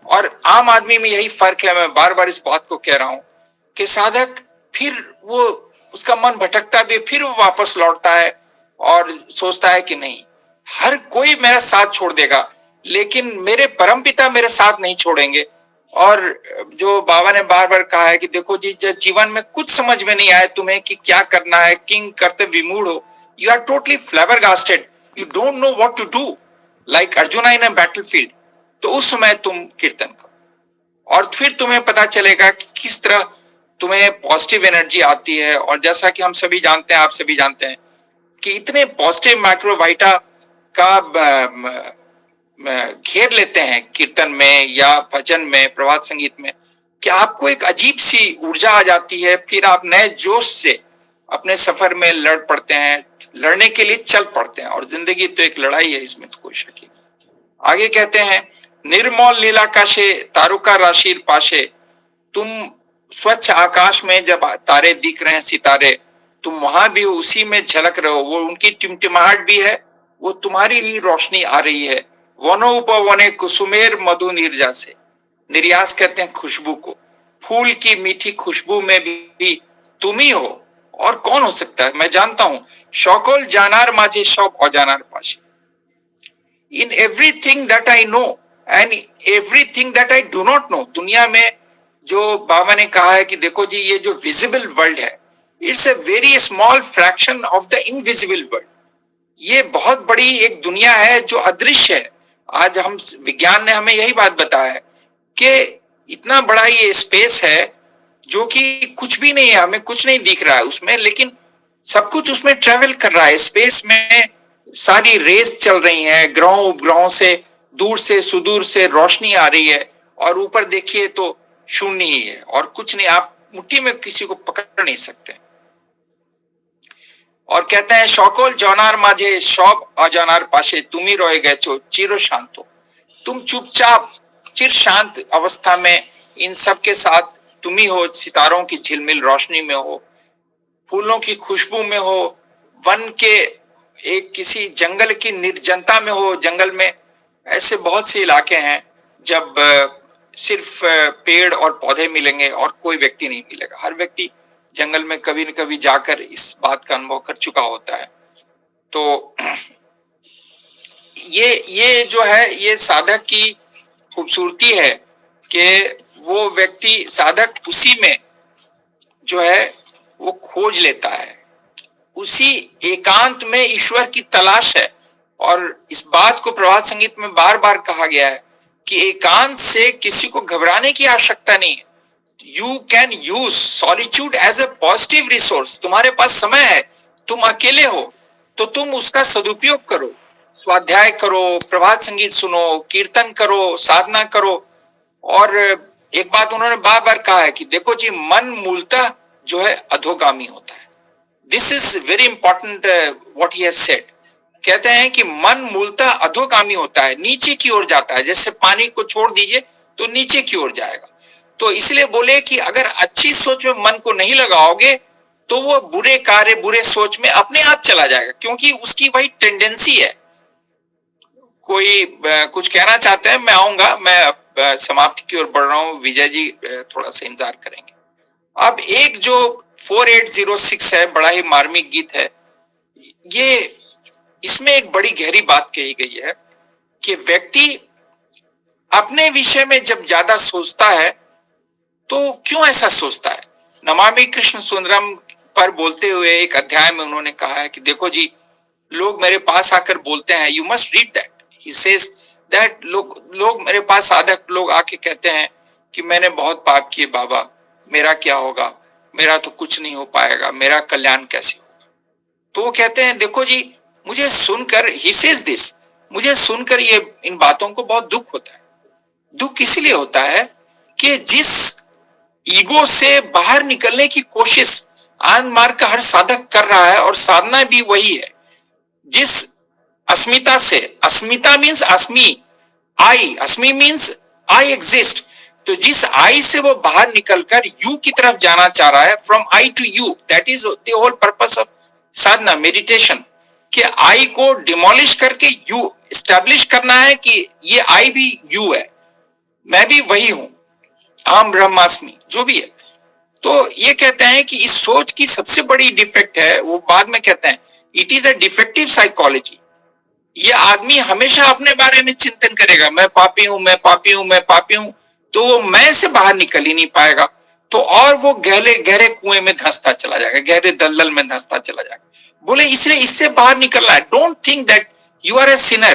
और आम आदमी में यही फर्क है, मैं बार बार इस बात को कह रहा हूं कि साधक फिर वो उसका मन भटकता भी, फिर वो वापस लौटता है और सोचता है कि नहीं, हर कोई मेरा साथ छोड़ देगा लेकिन मेरे परमपिता मेरे साथ नहीं छोड़ेंगे। और जो बाबा ने बार बार कहा है कि देखो जी, जब जीवन में कुछ समझ में नहीं आए तुम्हें कि क्या करना है, किंग करते विमूढ़ हो, you are totally flabbergasted, you don't know what to do, like Arjuna in a battlefield, तो उस समय तुम कीर्तन करो और फिर तुम्हें पता चलेगा कि किस तरह तुम्हें पॉजिटिव एनर्जी आती है। और जैसा कि हम सभी जानते हैं, आप सभी जानते हैं कि इतने पॉजिटिव माइक्रोवाइटा का घेर लेते हैं कीर्तन में या भजन में, प्रभात संगीत में, कि आपको एक अजीब सी ऊर्जा आ जाती है। फिर आप नए जोश से अपने सफर में लड़ पड़ते हैं, लड़ने के लिए चल पड़ते हैं। और जिंदगी तो एक लड़ाई है, इसमें तो कोई शक नहीं। आगे कहते हैं, निर्मल नीलाकाशे तारुका राशिर पाशे, तुम स्वच्छ आकाश में जब तारे दिख रहे हैं, सितारे, तुम वहां भी उसी में झलक रहे हो, वो उनकी टिमटिमाहट भी है, वो तुम्हारी ही रोशनी आ रही है। वनो उपवने कुसुमेर मधु निर्जा से, निर्यास कहते हैं खुशबू को, फूल की मीठी खुशबू में भी तुम ही हो और कौन हो सकता है। मैं जानता हूं सकल जानार माझे सब अजानार पाशे, in everything that I know and everything that I do not know. दुनिया में जो बाबा ने कहा है कि देखो जी, ये जो विजिबल वर्ल्ड है, it's a very small fraction of the invisible world. ये बहुत बड़ी एक दुनिया है जो अदृश्य है। आज विज्ञान ने हमें यही बात बताया है कि इतना बड़ा ये स्पेस है जो कि कुछ भी नहीं है, हमें कुछ नहीं दिख रहा है उसमें, लेकिन सब कुछ उसमें ट्रेवल कर रहा है। स्पेस में सारी रेस चल रही हैं, ग्रहों उपग्रहों से, दूर से सुदूर से रोशनी आ रही है, और ऊपर देखिए तो शून्य ही है और कुछ नहीं, आप मुट्ठी में किसी को पकड़ नहीं सकते। और कहते हैं সকল জনার মাঝে সব অজানার পাশে তুমি রয়ে গেছো চির শান্ত। तुम चुपचाप चिर शांत अवस्था में इन सब के साथ तुम ही हो, सितारों की झिलमिल रोशनी में हो, फूलों की खुशबू में हो, वन के एक किसी जंगल की निर्जनता में हो। जंगल में ऐसे बहुत से इलाके हैं जब सिर्फ पेड़ और पौधे मिलेंगे और कोई व्यक्ति नहीं मिलेगा। हर व्यक्ति जंगल में कभी न कभी जाकर इस बात का अनुभव कर चुका होता है। तो ये जो है, ये साधक की खूबसूरती है कि वो व्यक्ति, साधक उसी में जो है वो खोज लेता है, उसी एकांत में ईश्वर की तलाश है। और इस बात को प्रभात संगीत में बार बार कहा गया है कि एकांत से किसी को घबराने की आवश्यकता नहीं है। You can use solitude as a positive resource. तुम्हारे पास समय है, तुम अकेले हो, तो तुम उसका सदुपयोग करो, स्वाध्याय करो, प्रभात संगीत सुनो, कीर्तन करो, साधना करो। और एक बात उन्होंने बार बार कहा है कि देखो जी, मन मूलतः जो है अधोगामी होता है। This is very important what he has said. कहते हैं कि मन मूलतः अधोगामी होता है, नीचे की ओर जाता है। जैसे पानी को छोड़ दीजिए तो नीचे की ओर जाएगा। तो इसलिए बोले कि अगर अच्छी सोच में मन को नहीं लगाओगे तो वो बुरे कार्य, बुरे सोच में अपने आप चला जाएगा, क्योंकि उसकी वही टेंडेंसी है। कोई कुछ कहना चाहते हैं? मैं आऊंगा, मैं समाप्ति की ओर बढ़ रहा हूं। विजय जी थोड़ा सा इंतजार करेंगे। अब एक जो 4806 है, बड़ा ही मार्मिक गीत है ये। इसमें एक बड़ी गहरी बात कही गई है कि व्यक्ति अपने विषय में जब ज्यादा सोचता है तो क्यों ऐसा सोचता है। नमामि कृष्ण सुंदरम पर बोलते हुए एक अध्याय में उन्होंने कहा है कि देखो जी, लोग मेरे पास आकर बोलते हैं, you must read that, he says that, लोग मेरे पास, साधक लोग आके कहते हैं कि मैंने बहुत पाप किए बाबा, मेरा क्या होगा, मेरा तो कुछ नहीं हो पाएगा, मेरा कल्याण कैसे होगा। तो वो कहते हैं देखो जी, मुझे सुनकर, ही सेज दिस, मुझे सुनकर ये इन बातों को बहुत दुख होता है। दुख इसलिए होता है कि जिस ईगो से बाहर निकलने की कोशिश आनंद मार्ग का हर साधक कर रहा है, और साधना भी वही है, जिस अस्मिता से, अस्मिता मीन्स अस्मी, आई, अस्मी मीन्स आई एग्जिस्ट, तो जिस आई से वो बाहर निकलकर यू की तरफ जाना चाह रहा है, from I to you, that is the whole purpose of sadhana, meditation, कि आई को डिमोलिश करके यू एस्टैब्लिश करना है कि ये आई भी यू है, मैं भी वही हूं, आम ब्रह्मास्मि, जो भी है। तो ये कहते हैं कि इस सोच की सबसे बड़ी डिफेक्ट है, वो बाद में कहते हैं it is a defective psychology. ये आदमी हमेशा अपने बारे में चिंतन करेगा, मैं पापी हूं, मैं पापी हूं, मैं पापी हूं, तो वो मैं से बाहर निकल ही नहीं पाएगा। तो और वो गहरे गहरे कुएं में धंसता चला जाएगा, गहरे दलदल में धंसता चला जाएगा। बोले इसलिए इससे बाहर निकलना है। Don't think that you are a sinner.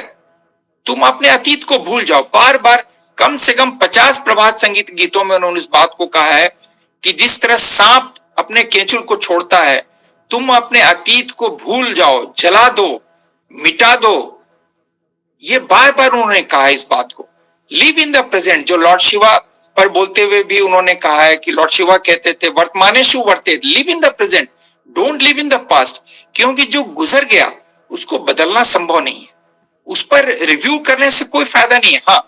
तुम अपने अतीत को भूल जाओ। बार बार कम से कम 50 प्रभात संगीत गीतों में उन्होंने इस बात को कहा है कि जिस तरह सांप अपने केंचुल को छोड़ता है, तुम अपने अतीत को भूल जाओ, जला दो, मिटा दो। ये बार बार उन्होंने कहा है इस बात को। लिव इन द प्रेजेंट, जो लॉर्ड शिवा पर बोलते हुए भी उन्होंने कहा है कि लॉर्ड शिवा कहते थे वर्तमानेषु वर्तेत, live in the present, don't live in the past, क्योंकि जो गुजर गया उसको बदलना संभव नहीं है। उस पर रिव्यू करने से कोई फायदा नहीं है। हाँ,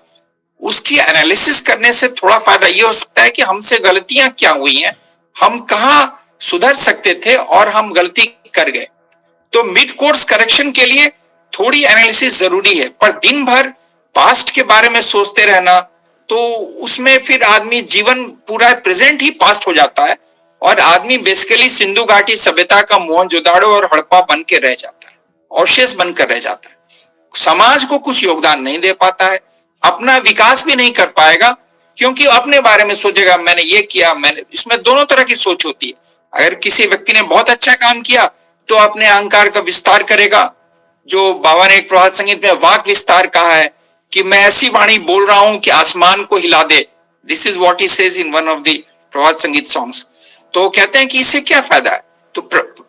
उसकी एनालिसिस करने से थोड़ा फायदा ये हो सकता है कि हमसे गलतियां क्या हुई हैं, हम कहां सुधर सकते थे और हम गलती कर गए। तो मिड कोर्स करेक्शन के लिए थोड़ी एनालिसिस जरूरी है, पर दिन भर पास्ट के बारे में सोचते रहना, तो उसमें फिर आदमी जीवन पूरा प्रेजेंट ही पास्ट हो जाता है और आदमी बेसिकली सिंधु घाटी सभ्यता का मोहनजोदाड़ो और हड़प्पा बन के रह जाता है, अवशेष बनकर रह जाता है। समाज को कुछ योगदान नहीं दे पाता है, अपना विकास भी नहीं कर पाएगा, क्योंकि अपने बारे में सोचेगा मैंने ये किया, मैंने, इसमें दोनों तरह की सोच होती है। अगर किसी व्यक्ति ने बहुत अच्छा काम किया तो अपने अहंकार का विस्तार करेगा, जो बाबा ने एक प्रभात संगीत में वाक विस्तार कहा है कि मैं ऐसी वाणी बोल रहा हूं कि आसमान को हिला दे। This is what he says in one of the Prabhat Sangeet songs. तो कहते हैं कि इससे क्या फायदा है। तो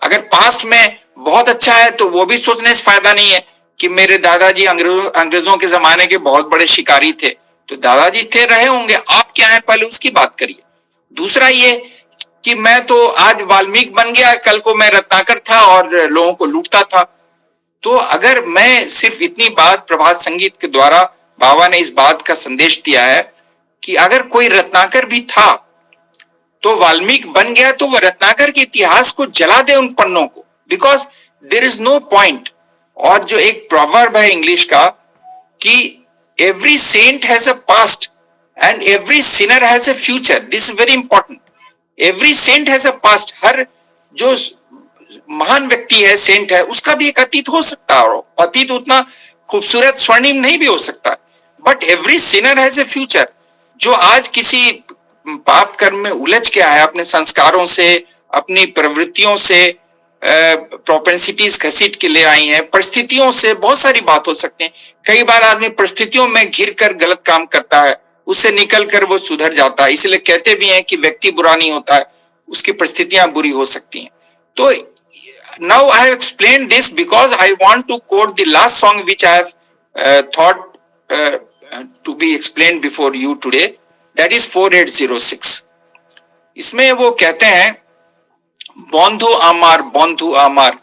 अगर पास्ट में बहुत अच्छा है तो वो भी सोचने से फायदा नहीं है कि मेरे दादाजी अंग्रेजों के जमाने के बहुत बड़े शिकारी थे, तो दादाजी थे, रहे होंगे, आप क्या है पहले उसकी बात करिए। दूसरा ये कि मैं तो आज वाल्मीकि बन गया, कल को मैं रत्नाकर था और लोगों को लूटता था। तो अगर मैं सिर्फ इतनी बात प्रभात संगीत के द्वारा बाबा ने इस बात का संदेश दिया है कि अगर कोई रत्नाकर भी था तो वाल्मीकि बन गया, तो वह रत्नाकर के इतिहास को जला दे उन पन्नों को, because there is no point. और जो एक प्रोवर्ब है इंग्लिश का कि every saint has a past and every sinner has a future, this is very important. Every saint has a past, हर जो महान व्यक्ति है, सेंट है, उसका भी एक अतीत हो सकता है, और अतीत उतना खूबसूरत स्वर्णिम नहीं भी हो सकता, but every sinner has a future. जो आज किसी पाप कर्म में उलझ के आया, अपने संस्कारों से, अपनी प्रवृत्तियों से, प्रोपेंसिटीज घसीट के ले आई हैं, परिस्थितियों से बहुत सारी बात हो सकती है। कई बार आदमी परिस्थितियों में घिर कर गलत काम करता है, उससे निकल कर वो सुधर जाता है। इसलिए कहते भी हैं कि व्यक्ति बुरा नहीं होता है, उसकी परिस्थितियां बुरी हो सकती हैं। तो now I have explained this because I want to quote the last song which I have thought to be explained before you today, that is 4806। इसमें वो कहते हैं, बंधु आमार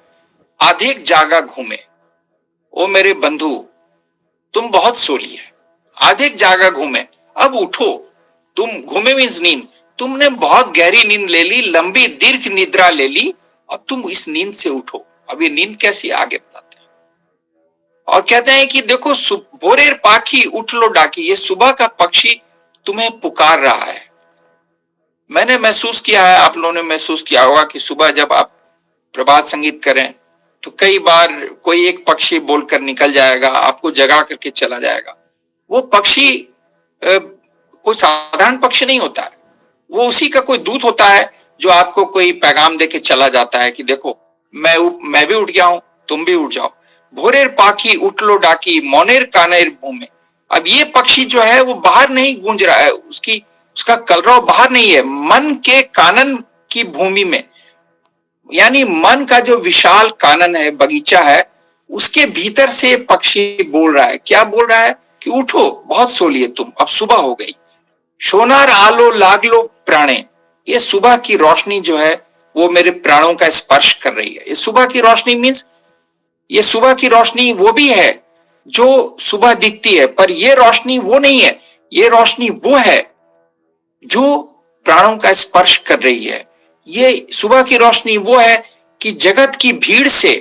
अधिक जागा घूमे, ओ मेरे बंधु तुम बहुत सो लिए, अधिक जागा घूमे, अब उठो। तुम घूमे मीन्स नींद, तुमने बहुत गहरी नींद ले ली, लंबी दीर्घ निद्रा ले ली, अब तुम इस नींद से उठो। अब ये नींद कैसी, आगे बताते हैं। और कहते हैं कि देखो, भोरेर पाखी उठ लो डाकी, ये सुबह का पक्षी तुम्हें पुकार रहा है। मैंने महसूस किया है, आप लोगों ने महसूस किया होगा कि सुबह जब आप प्रभात संगीत करें तो कई बार कोई एक पक्षी बोलकर निकल जाएगा, आपको जगा करके चला जाएगा। वो पक्षी कोई साधारण पक्षी नहीं होता है, वो उसी का कोई दूत होता है जो आपको कोई पैगाम देके चला जाता है कि देखो मैं भी उठ गया हूं, तुम भी उठ जाओ। भोरेर पाखी उठ लो डाकी, मौनेर कानेर भूमे। अब ये पक्षी जो है वो बाहर नहीं गूंज रहा है, उसका कलरव बाहर नहीं है, मन के कानन की भूमि में, यानी मन का जो विशाल कानन है, बगीचा है, उसके भीतर से पक्षी बोल रहा है। क्या बोल रहा है कि उठो, बहुत सो लिए तुम, अब सुबह हो गई। सोनार आलो लागलो प्राणे, ये सुबह की रोशनी जो है वो मेरे प्राणों का स्पर्श कर रही है। ये सुबह की रोशनी मीन्स, ये सुबह की रोशनी वो भी है जो सुबह दिखती है, पर ये रोशनी वो नहीं है, ये रोशनी वो है जो प्राणों का स्पर्श कर रही है। ये सुबह की रोशनी वो है कि जगत की भीड़ से,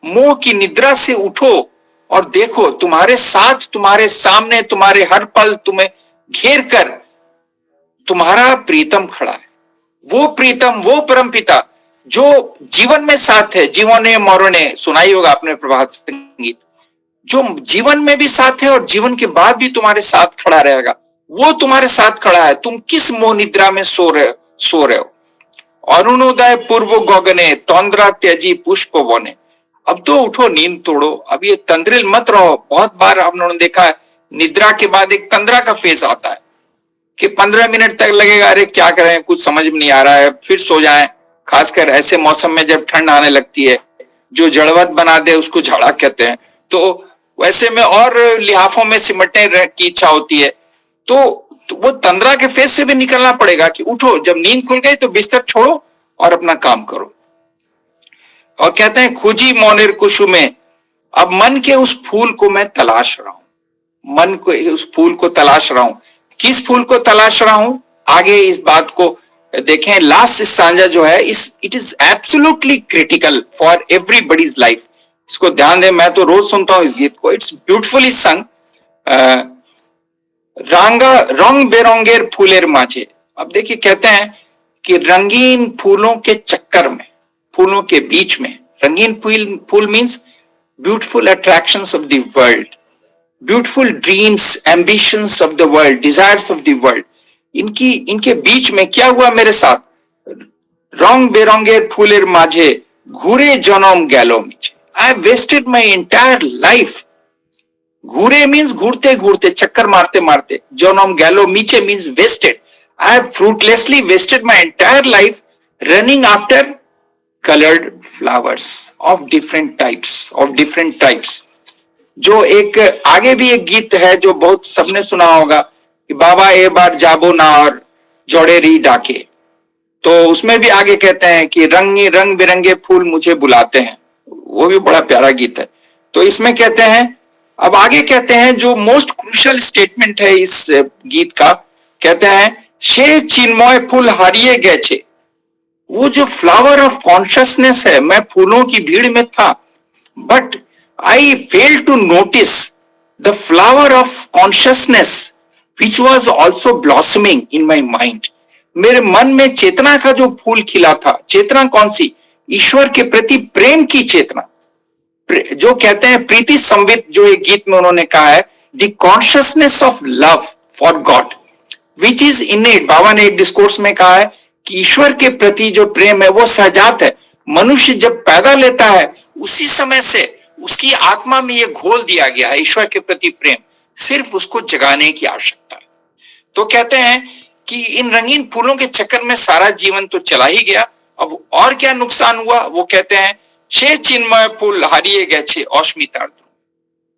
मोह की निद्रा से उठो और देखो, तुम्हारे साथ, तुम्हारे सामने, तुम्हारे हर पल तुम्हें घेर कर तुम्हारा प्रीतम खड़ा है। वो प्रीतम, वो परमपिता जो जीवन में साथ है, जीवने मरणे, सुनाई होगा आपने प्रभात संगीत, जो जीवन में भी साथ है और जीवन के बाद भी तुम्हारे साथ खड़ा रहेगा, वो तुम्हारे साथ खड़ा है। तुम किस मोह निद्रा में सो रहे हो। अरुणोदय पूर्व गगने, तंद्रा त्यजी पुष्प वने। अब तो उठो, नींद तोड़ो, अब ये तंद्रिल मत रहो। बहुत बार हम लोगों ने देखा है, निद्रा के बाद एक तंद्रा का फेज आता है कि 15 मिनट तक लगेगा, अरे क्या करें, कुछ समझ में नहीं आ रहा है, फिर सो जाएं। खासकर ऐसे मौसम में जब ठंड आने लगती है, जो जड़वत बना दे उसको झाड़ा कहते हैं, तो वैसे में और लिहाफों में सिमटने की इच्छा होती है। तो वो तंद्रा के फेज से भी निकलना पड़ेगा कि उठो, जब नींद खुल गई तो बिस्तर छोड़ो और अपना काम करो। और कहते हैं, खुजी मौनेर कुसुमे, अब मन के उस फूल को मैं तलाश रहा हूं, मन को उस फूल को तलाश रहा हूं। किस फूल को तलाश रहा हूं, आगे इस बात को देखें। लास्ट सांझा जो है, it is absolutely critical for everybody's life. इसको ध्यान दें, मैं तो रोज सुनता हूं इस गीत को, इट्स ब्यूटिफुली संग। रंग बेरंगेर फूलेर माझे। अब देखिए, कहते हैं कि रंगीन फूलों के चक्कर में, फूलों के बीच में, रंगीन फूल means beautiful attractions of the world, beautiful dreams, ambitions of the world, desires of the world, इनके बीच में क्या हुआ मेरे साथ। रंग बेरंगेर फूलेर माझे घूरे जनम गैलो मीचे। I have wasted my entire life. घूरे मीन्स घूरते घूरते, चक्कर मारते मारते, जनम गैलो मीचे means wasted. I have fruitlessly wasted my entire life running after colored flowers of different types. जो एक आगे भी एक गीत है जो बहुत सबने सुना होगा कि बाबा ए बार जाबो ना और जोड़े री डाके, तो उसमें भी आगे कहते हैं कि रंग बिरंगे फूल मुझे बुलाते हैं, वो भी बड़ा प्यारा गीत है। तो इसमें कहते हैं, अब आगे कहते हैं जो मोस्ट क्रूशियल स्टेटमेंट है इस गीत का, कहते हैं शे चिन्मय फूल हारिए गए छे, वो जो फ्लावर ऑफ कॉन्शियसनेस है, मैं फूलों की भीड़ में था, but I fail to notice the flower of consciousness which was also blossoming in my mind. मेरे मन में चेतना का जो फूल खिला था, चेतना कौन सी? ईश्वर के प्रति प्रेम की चेतना, जो कहते हैं प्रीति संवित, जो एक गीत में उन्होंने कहा है, the consciousness of love for God which is innate. Baba ने एक डिस्कोर्स में कहा है कि ईश्वर के प्रति जो प्रेम है वो सहजात है। मनुष्य जब पैदा लेता है उसी समय से उसकी आत्मा में ये घोल दिया गया है ईश्वर के प्रति प्रेम, सिर्फ उसको जगाने की आवश्यकता है। तो कहते हैं कि इन रंगीन फूलों के चक्कर में सारा जीवन तो चला ही गया, अब और क्या नुकसान हुआ? वो कहते हैं शे चिन्मय फूल हारिए गए छे अस्मिता द्रुम।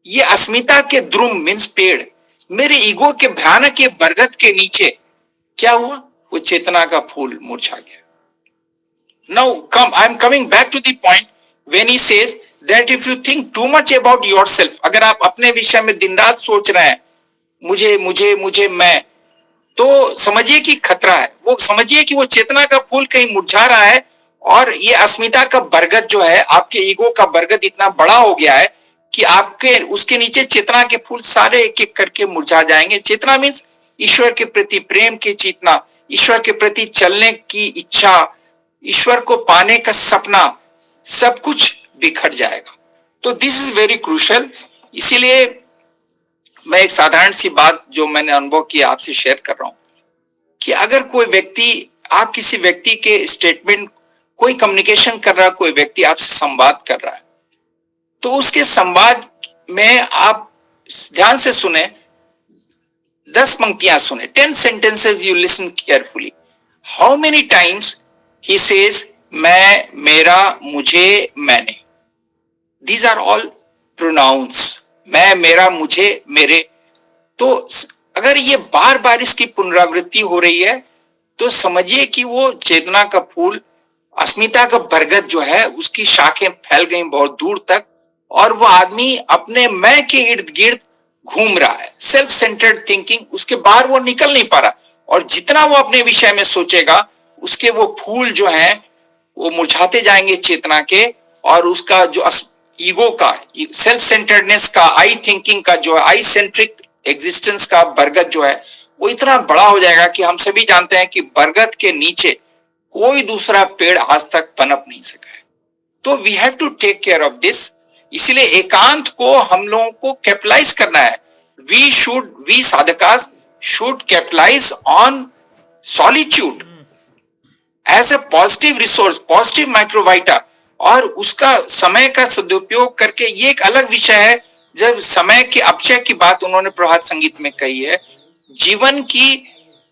ये अस्मिता के द्रुम मीन्स पेड़, मेरे ईगो के भयानक ये बरगद के नीचे क्या हुआ? वो चेतना का फूल मुरझा गया। Now I am coming back to the point when he says that if you think too much about yourself, अगर आप अपने विषय में दिन रात सोच रहे हैं मुझे मुझे मुझे मैं, तो समझिए कि खतरा है। वो समझिए कि वो चेतना का फूल कहीं मुरझा रहा है और ये अस्मिता का बरगद जो है, आपके ईगो का बरगद इतना बड़ा हो गया है कि आपके उसके नीचे चेतना के फूल सारे एक एक करके मुरझा जाएंगे। चेतना मीन्स ईश्वर के प्रति प्रेम की चेतना, ईश्वर के प्रति चलने की इच्छा, ईश्वर को पाने का सपना, सब कुछ बिखर जाएगा। तो दिस इज वेरी क्रूशियल। इसीलिए मैं एक साधारण सी बात जो मैंने अनुभव किया आपसे शेयर कर रहा हूं कि अगर कोई व्यक्ति, आप किसी व्यक्ति के स्टेटमेंट, कोई कम्युनिकेशन कर रहा है, कोई व्यक्ति आपसे संवाद कर रहा है, तो उसके संवाद में आप ध्यान से सुने, 10 पंक्तियां सुने, 10 sentences you listen carefully. How many times he says मैं, मेरा, मुझे, मैंने? These are all pronouns. मैं, मेरा, मुझे, मेरे। तो अगर ये बार बार इसकी पुनरावृत्ति हो रही है तो समझिए कि वो चेतना का फूल, अस्मिता का बरगद जो है, उसकी शाखें फैल गई बहुत दूर तक और वो आदमी अपने मैं के इर्द गिर्द घूम रहा है, सेल्फ सेंटर्ड थिंकिंग, उसके बाहर वो निकल नहीं पा रहा। और जितना वो अपने विषय में सोचेगा उसके वो फूल जो हैं वो मुरझाते जाएंगे चेतना के, और उसका जो ईगो का, सेल्फ सेंटर्डनेस का, आई थिंकिंग का जो है, आई सेंट्रिक एग्जिस्टेंस का बरगद जो है वो इतना बड़ा हो जाएगा कि हम सभी जानते हैं कि बरगद के नीचे कोई दूसरा पेड़ आज तक पनप नहीं सका है। तो we have to take care of this. इसलिए एकांत को हम लोगों को कैपिटलाइज करना है। We sadhakas should capitalize on solitude as a positive resource, positive microvita, और उसका समय का सदुपयोग करके। ये एक अलग विषय है जब समय के अपचय की बात उन्होंने प्रभात संगीत में कही है। जीवन की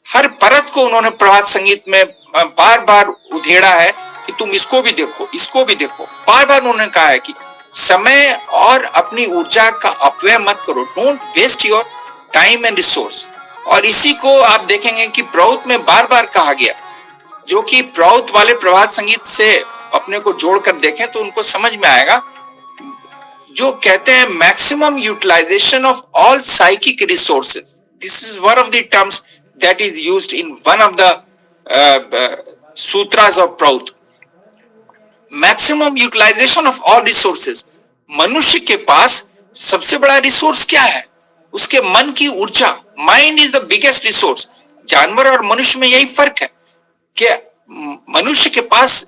हर परत को उन्होंने प्रभात संगीत में बार बार उधेड़ा है कि तुम इसको भी देखो, इसको भी देखो। बार बार उन्होंने कहा है कि समय और अपनी ऊर्जा का अपव्यय मत करो, don't waste your time and resource. और इसी को आप देखेंगे कि प्रौत में बार बार कहा गया, जो कि प्रौत वाले प्रभात संगीत से अपने को जोड़कर देखें तो उनको समझ में आएगा, जो कहते हैं maximum utilization of all psychic resources. This is one of the terms that is used in one of the sutras of PROUT. Maximum utilization of all resources. मनुष्य के पास सबसे बड़ा रिसोर्स क्या है? उसके मन की ऊर्जा। Mind is the biggest resource. जानवर और मनुष्य में यही फर्क है कि मनुष्य के पास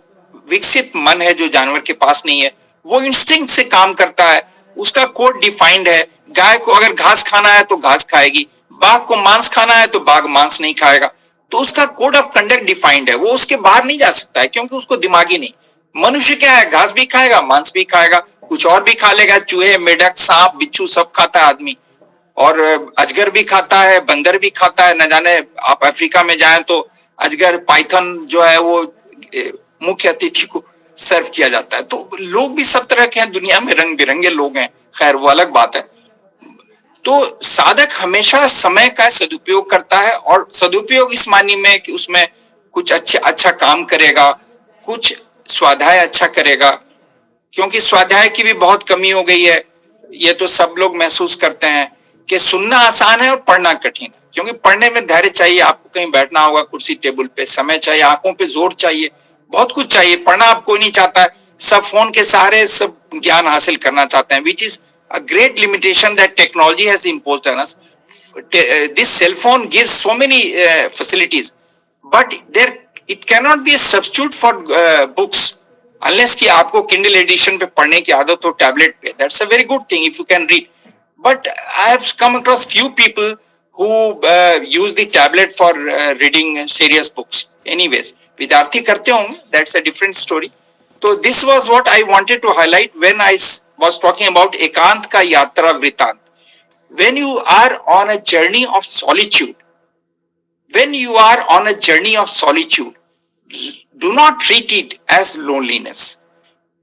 विकसित मन है जो जानवर के पास नहीं है। वो इंस्टिंक्ट से काम करता है, उसका कोड डिफाइंड है। गाय को अगर घास खाना है तो घास खाएगी, बाघ को मांस खाना है तो बाघ मांस नहीं खाएगा। तो उसका कोड ऑफ कंडक्ट डिफाइंड है, वो उसके बाहर नहीं जा सकता है क्योंकि उसको दिमागी नहीं। मनुष्य क्या है? घास भी खाएगा, मांस भी खाएगा, कुछ और भी खा लेगा, चूहे, मेढक, सांप, बिच्छू सब खाता है आदमी। और अजगर भी खाता है, बंदर भी खाता है। न जाने आप अफ्रीका में जाएं तो अजगर, पाइथन जो है वो मुख्य अतिथि को सर्व किया जाता है। तो लोग भी सब तरह के हैं दुनिया में, रंग बिरंगे लोग हैं, खैर वो अलग बात है। तो साधक हमेशा समय का सदुपयोग करता है, और सदुपयोग इस मानी में कि उसमें कुछ अच्छा काम करेगा, कुछ स्वाध्याय अच्छा करेगा, क्योंकि स्वाध्याय की भी बहुत कमी हो गई है। ये तो सब लोग महसूस करते हैं कि सुनना आसान है और पढ़ना कठिन है, क्योंकि पढ़ने में धैर्य चाहिए, आपको कहीं बैठना होगा कुर्सी टेबल पे, समय चाहिए, आंखों पे जोर चाहिए, बहुत कुछ चाहिए। पढ़ना आप कोई नहीं चाहता है, सब फोन के सहारे सब ज्ञान हासिल करना चाहते हैं, which is a great limitation that technology has imposed on us. This cell phone gives so many facilities, but there it cannot be a substitute for books, unless कि आपको Kindle edition पे पढ़ने की आदत हो टैबलेट पे. That's a very good thing if you can read. But I have come across few people who use the tablet for reading serious books. Anyways, विद्यार्थी करते होंगे, that's a different story. तो this was what I wanted to highlight when I was talking about एकांत का यात्रा वृतांत. When you are on a journey of solitude, do not treat it as loneliness.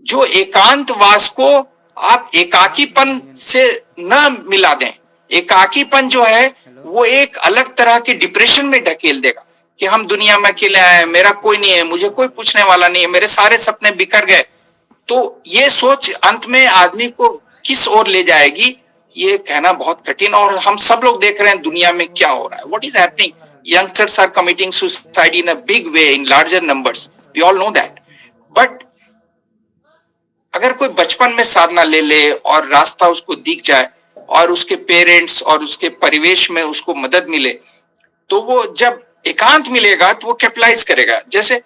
जो एकांतवास को आप एकाकीपन से न मिला दें। एकाकीपन जो है वो एक अलग तरह के डिप्रेशन में ढकेल देगा कि हम दुनिया में अकेले आए हैं, मेरा कोई नहीं है, मुझे कोई पूछने वाला नहीं है, मेरे सारे सपने बिखर गए। तो ये सोच अंत में आदमी को किस ओर ले जाएगी, ये कहना बहुत कठिन। और हम सब लोग देख रहे हैं दुनिया में क्या हो रहा है, what is happening. Youngsters are committing suicide in a big way, in larger numbers, we all know that. But अगर कोई बचपन में साधना ले ले और रास्ता उसको दिख जाए और उसके पेरेंट्स और उसके परिवेश में उसको मदद मिले, तो वो जब एकांत मिलेगा तो वो कैपिटलाइज करेगा। जैसे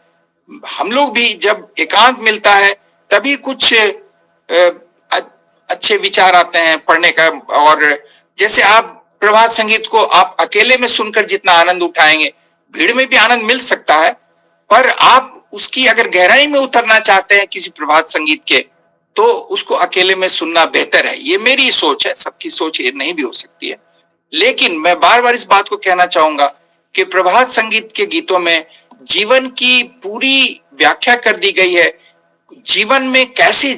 हम लोग भी जब एकांत मिलता है तभी कुछ अच्छे विचार आते हैं पढ़ने का। और जैसे आप प्रभात संगीत को आप अकेले में सुनकर जितना आनंद उठाएंगे, भीड़ में भी आनंद मिल सकता है, पर आप उसकी अगर गहराई में उतरना चाहते हैं किसी प्रभात संगीत के, तो उसको अकेले में सुनना बेहतर है। ये मेरी सोच है, सबकी सोच ये नहीं भी हो सकती है। लेकिन मैं बार बार इस बात को कहना चाहूंगा कि प्रभात संगीत के गीतों में जीवन की पूरी व्याख्या कर दी गई है। जीवन में कैसे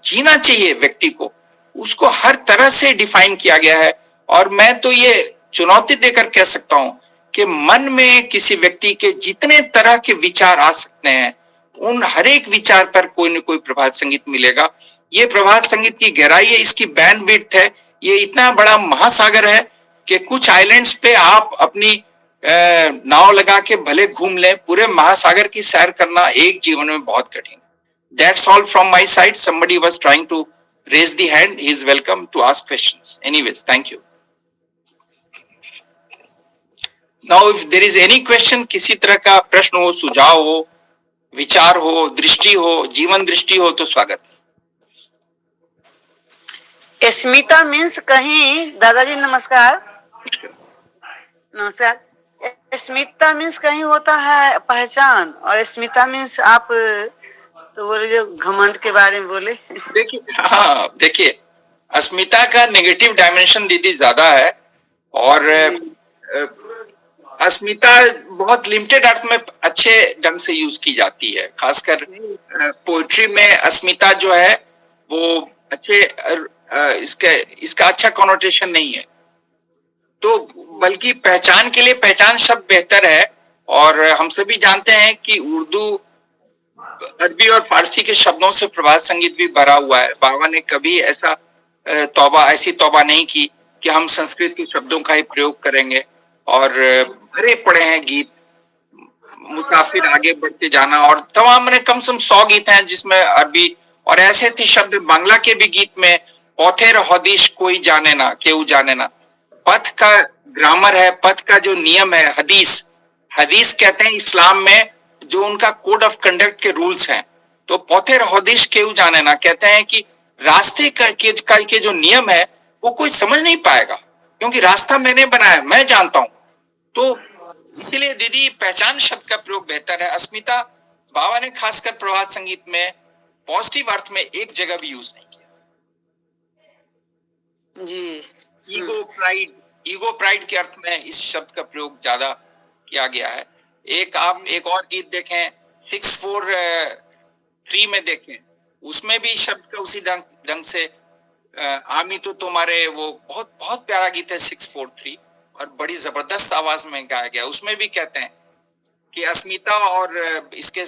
जीना चाहिए व्यक्ति को, उसको हर तरह से डिफाइन किया गया है। और मैं तो ये चुनौती देकर कह सकता हूं कि मन में किसी व्यक्ति के जितने तरह के विचार आ सकते हैं, उन हर एक विचार पर कोई न कोई प्रभात संगीत मिलेगा। ये प्रभात संगीत की गहराई है, इसकी बैंडविड्थ है। ये इतना बड़ा महासागर है कि कुछ आइलैंड्स पे आप अपनी नाव लगा के भले घूम लें, पूरे महासागर की सैर करना एक जीवन में बहुत कठिन है। That's all from my side. Somebody was trying to raise the hand. He is welcome to ask questions. Anyways, thank you. Now, if there is any question, किसी तरह का प्रश्न हो, सुझाव हो, विचार हो, दृष्टि हो, जीवन दृष्टि हो, तो स्वागत है। स्मिता मीन्स कहीं, दादाजी नमस्कार। नमस्कार। स्मिता मीन्स कहीं होता है पहचान, और स्मिता मीन्स आप तो बोले जो घमंड के बारे में बोले। देखिए, हाँ देखिए, अस्मिता का नेगेटिव डायमेंशन दीदी ज्यादा है, और अस्मिता बहुत लिमिटेड अर्थ में अच्छे ढंग से यूज की जाती है। खासकर पोएट्री में अस्मिता जो है वो अच्छे इसका अच्छा कॉनोटेशन नहीं है। तो बल्कि पहचान के लिए पहचान शब्द बेहतर है। और हम सभी जानते हैं कि उर्दू, अरबी और फारसी के शब्दों से प्रभात संगीत भी भरा हुआ है। बाबा ने कभी ऐसी तौबा नहीं की कि हम संस्कृत के शब्दों का ही प्रयोग करेंगे। और भरे पड़े हैं गीत, मुसाफिर आगे बढ़ते जाना, और तमाम कम से कम 100 गीत हैं जिसमें अरबी, और ऐसे थे शब्द बांग्ला के भी गीत में, पौथेर हदीश कोई जाने ना, केहू जाने ना। पथ का ग्रामर है, पथ का जो नियम है, हदीस कहते हैं इस्लाम में जो उनका कोड ऑफ कंडक्ट के रूल्स हैं। तो पौथेर हदीश केहू जाने ना कहते हैं कि रास्ते के जो नियम है वो कोई समझ नहीं पाएगा, क्योंकि रास्ता मैंने बनाया, मैं जानता हूं। तो इसलिए दीदी पहचान शब्द का प्रयोग बेहतर है। अस्मिता बाबा ने खासकर प्रभात संगीत में पॉजिटिव अर्थ में एक जगह भी यूज नहीं किया। जी ईगो प्राइड के अर्थ में इस शब्द का प्रयोग ज्यादा किया गया है। आप एक और गीत देखें 643 में देखें, उसमें भी शब्द का उसी ढंग से आमी तो तुम्हारे, वो बहुत बहुत प्यारा गीत है 643 और बड़ी जबरदस्त आवाज में गाया गया। उसमें भी कहते हैं कि अस्मिता और इसके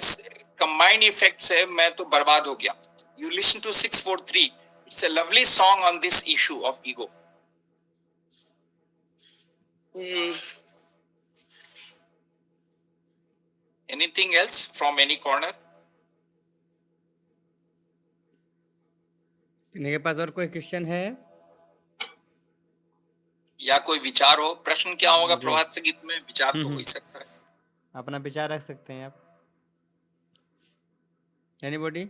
कंबाइंड इफेक्ट से मैं तो बर्बाद हो गया। You listen to 643, it's a lovely song on this issue of ego. Anything else from any corner? मेरे पास और कोई क्वेश्चन है? या कोई विचार हो? प्रश्न क्या होगा जी। प्रभात संगीत में? विचार तो हो ही सकता है। अपना विचार रख सकते हैं आप। Anybody?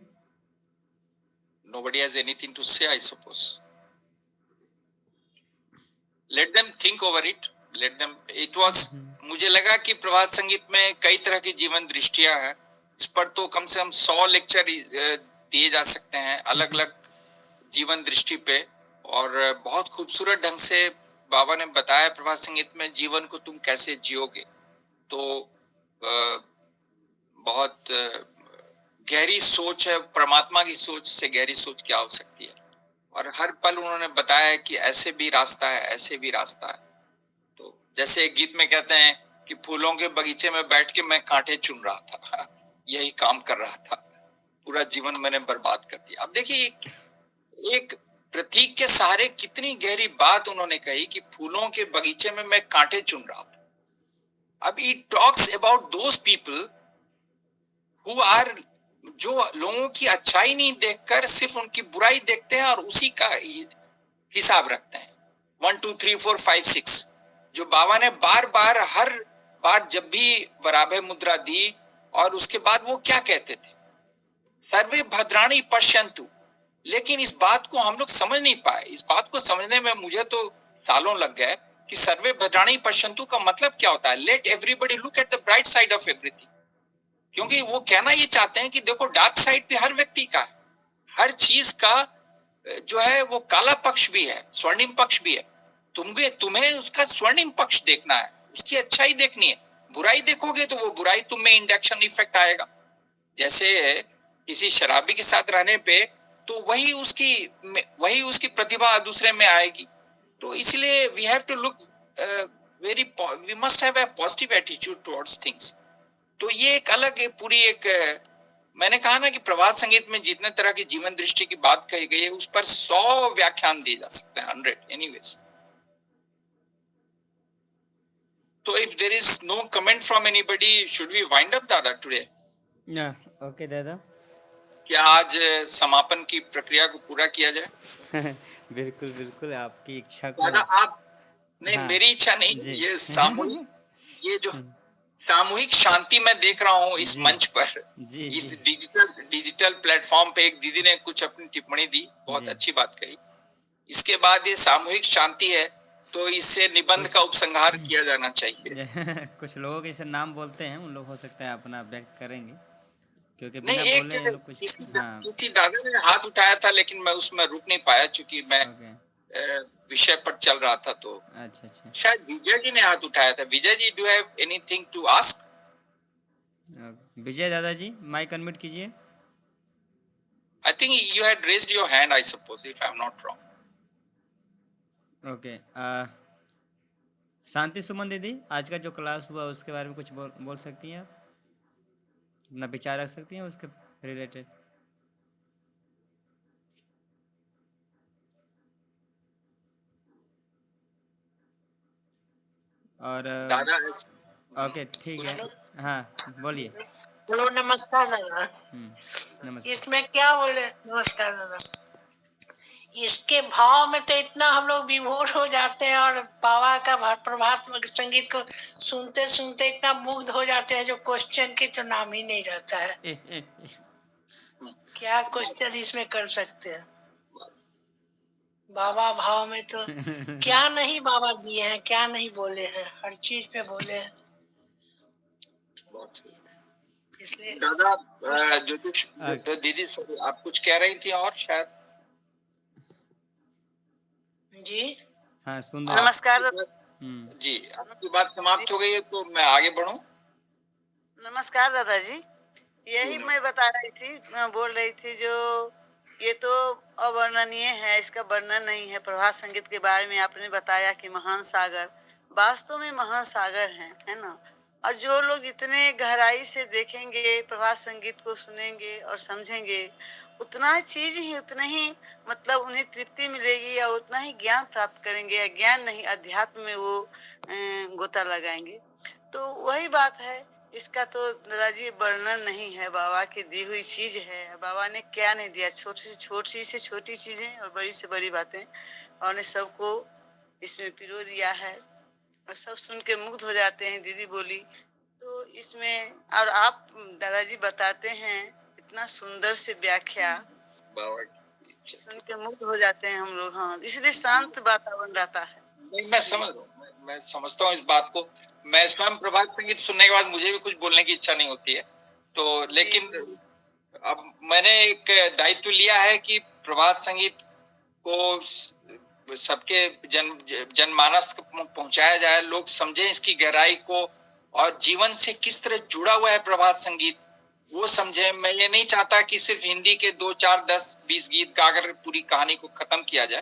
Nobody has anything to say, I suppose. Let them think over it. Let them. It was. मुझे लगा कि प्रभात संगीत में कई तरह की जीवन दृष्टियां हैं। इस पर तो कम से कम 100 लेक्चर दिए जा सकते हैं अलग अलग जीवन दृष्टि पे, और बहुत खूबसूरत ढंग से बाबा ने बताया प्रभात संगीत में जीवन को तुम कैसे जियोगे। तो बहुत गहरी सोच है, परमात्मा की सोच से गहरी सोच क्या हो सकती है। और हर पल उन्होंने बताया कि ऐसे भी रास्ता है, ऐसे भी रास्ता है। तो जैसे एक गीत में कहते हैं कि फूलों के बगीचे में बैठ के मैं कांटे चुन रहा था, यही काम कर रहा था, पूरा जीवन मैंने बर्बाद कर दिया। अब देखिए एक प्रतीक के सहारे कितनी गहरी बात उन्होंने कही कि फूलों के बगीचे में मैं कांटे चुन रहा था। अब it talks about those people who are, जो लोगों की अच्छाई नहीं देखकर सिर्फ उनकी बुराई देखते हैं और उसी का हिसाब रखते हैं। 1 2 3 4 5 6 जो बाबा ने बार बार हर बार जब भी वराभय मुद्रा दी, और उसके बाद वो क्या कहते थे, सर्वे भद्राणी पश्यन्तु। लेकिन इस बात को हम लोग समझ नहीं पाए। इस बात को समझने में मुझे तो सालों लग गए कि सर्वे भद्राणी पश्यन्तु का मतलब क्या होता है। Let everybody look at the bright side of everything. क्योंकि वो कहना ये चाहते हैं कि देखो डार्क साइड भी हर व्यक्ति का है, हर चीज का जो है वो काला पक्ष भी है, स्वर्णिम पक्ष भी है। तुम्हें उसका स्वर्णिम पक्ष देखना है, उसकी अच्छाई देखनी है। बुराई देखोगे तो वो बुराई तुम में इंडक्शन इफेक्ट आएगा। जैसे किसी शराबी के साथ रहने पे तो वही उसकी प्रतिभा दूसरे में आएगी। तो इसलिए we have to look we must have a positive attitude towards things. तो ये एक अलग मैंने कहा ना कि प्रभात संगीत में जितने तरह की जीवन दृष्टि की बात कही गई है उस पर 100 व्याख्यान दिए जा सकते हैं, 100 एनीवेज। तो if there is no comment from anybody, should we wind up दादा टुडे? ओके दादा। क्या आज समापन की प्रक्रिया को पूरा किया जाए? बिल्कुल बिल्कुल, आपकी इच्छा को। दादा आप नहीं, हाँ, मेरी इच्छा नहीं, जी। ये सामूहिक, ये जो सामूहिक शांति मैं देख रहा हूँ इस जी, मंच पर, जी, इस जी। डिजिटल प्लेटफॉर्म पे। एक दीदी ने कुछ अपनी टिप्पणी दी, बहुत जी। अच्छी बात कही। इसके बाद ये सामूहिक शांति है तो इससे निबंध का उपसंहार किया जाना चाहिए। कुछ लोग इसे नाम बोलते हैं, उन लोग हो सकता है अपना व्यक्त करेंगे, क्योंकि नहीं, बिना बोले ये लोग कुछ। हाँ, किसी दादा ने हाथ उठाया था लेकिन मैं उसमें रुक नहीं पाया क्योंकि मैं ओके। विषय पर चल रहा था। तो अच्छा अच्छा। शायद विजय जी ने हाथ उठाया था। Vijay ji, do have anything to ask? Vijay दादाजी माइक अनम्यूट कीजिए। I think you had raised your hand, I suppose, if I'm not wrong. Okay. Shanti Suman दीदी, आज का जो क्लास हुआ उसके बारे में कुछ बोल सकती हैं आप? अपना विचार रख सकती हैं उसके रिलेटेड? और दादा, ओके ठीक है। हाँ बोलिए। हेलो, नमस्कार दादा। नमस्ते। इसमें क्या बोले? नमस्कार दादा। इसके भाव में तो इतना हम लोग विभोर हो जाते हैं और बाबा का प्रभात संगीत को सुनते सुनते इतना मुग्ध हो जाते हैं जो क्वेश्चन की तो नाम ही नहीं रहता है। क्या क्वेश्चन इसमें कर सकते हैं? बाबा भाव में तो क्या नहीं बाबा दिए हैं, क्या नहीं बोले हैं, हर चीज पे बोले हैं। इसलिए दादा, जो दीदी आप कुछ कह रही थी और शायद जी हाँ सुन रहे हाँ, हैं। नमस्कार जी, आपकी बात समाप्त हो गई है तो मैं आगे बढ़ूं। नमस्कार दादाजी। यही मैं बता रही थी, मैं बोल रही थी जो ये तो अवर्णनीय है, इसका वर्णन नहीं है। प्रभात संगीत के बारे में आपने बताया कि महान सागर, वास्तव में महान सागर है ना। और जो लोग जितने गहराई से देखेंगे, प्रभात संगीत को सुनेंगे और समझेंगे, उतना चीज ही उतना ही मतलब उन्हें तृप्ति मिलेगी या उतना ही ज्ञान प्राप्त करेंगे, या ज्ञान नहीं अध्यात्म में वो गोता लगाएंगे। तो वही बात है, इसका तो दादाजी वर्णन नहीं है, बाबा की दी हुई चीज है। बाबा ने क्या नहीं दिया, छोटी से छोटी चीजें और बड़ी से बड़ी बातें, और ने सबको इसमें पिरो दिया है और सब सुन के मुग्ध हो जाते हैं। दीदी बोली तो इसमें, और आप दादाजी बताते हैं इतना सुंदर से व्याख्या, बाबा सुन के मुग्ध हो जाते हैं हम लोग। हाँ, इसलिए शांत वातावरण रहता है। नहीं, मैं समझ रहा हूँ, मैं समझता हूँ इस बात को। मैं स्वयं प्रभात संगीत सुनने के बाद मुझे भी कुछ बोलने की इच्छा नहीं होती है, तो लेकिन अब मैंने एक दायित्व लिया है कि प्रभात संगीत को सबके जनमानस तक पहुंचाया जाए, लोग समझें इसकी गहराई को और जीवन से किस तरह जुड़ा हुआ है प्रभात संगीत, वो समझे। मैं ये नहीं चाहता कि सिर्फ हिंदी के 2 4 10 20 गीत गाकर पूरी कहानी को खत्म किया जाए।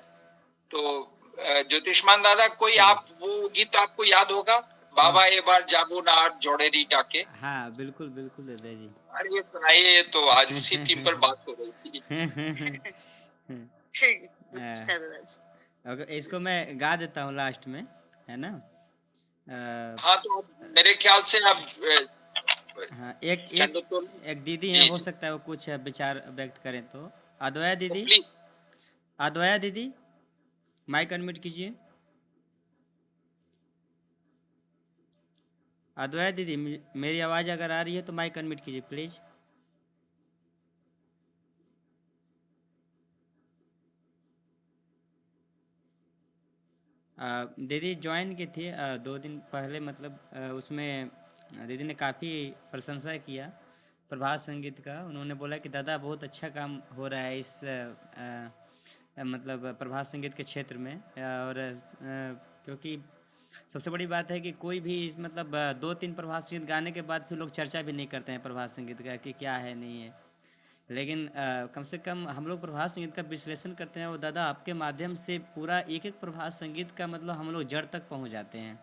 तो ज्योतिष्मान दादा, कोई आप वो गीत आपको याद होगा, बाबा ए बार जागो ना आठ जोड़ेरी टाके? हाँ बिल्कुल बिल्कुल दादाजी। अरे ये सुनाइए, ये तो आज उसी थीम पर बात हो रही थी। ठीक, हाँ, नमस्कार दादाजी। अगर इसको मैं गा देता हूँ लास्ट में, है ना। हाँ, तो मेरे ख्याल से अब हाँ, एक चंदो एक तो एक दीदी हैं, जी हो जी, सकता है वो कुछ विचार व्यक्त करें। तो अद्वया तो दीदी, प्लीज। अद्वया दीदी माइक अनम्यूट कीजिए। अद्वया दीदी, मेरी आवाज़ अगर आ रही है तो माइक अनम्यूट कीजिए प्लीज़। दीदी ज्वाइन की थी 2 दिन पहले, मतलब उसमें दीदी ने काफ़ी प्रशंसा किया प्रभात संगीत का। उन्होंने बोला कि दादा बहुत अच्छा काम हो रहा है इस मतलब प्रभात संगीत के क्षेत्र में। और क्योंकि सबसे बड़ी बात है कि कोई भी मतलब 2-3 प्रभात संगीत गाने के बाद फिर लोग चर्चा भी नहीं करते हैं प्रभात संगीत का कि क्या है नहीं है। लेकिन कम से कम हम लोग प्रभात संगीत का विश्लेषण करते हैं, और दादा आपके माध्यम से पूरा एक एक प्रभात संगीत का मतलब हम लोग जड़ तक पहुंच जाते हैं।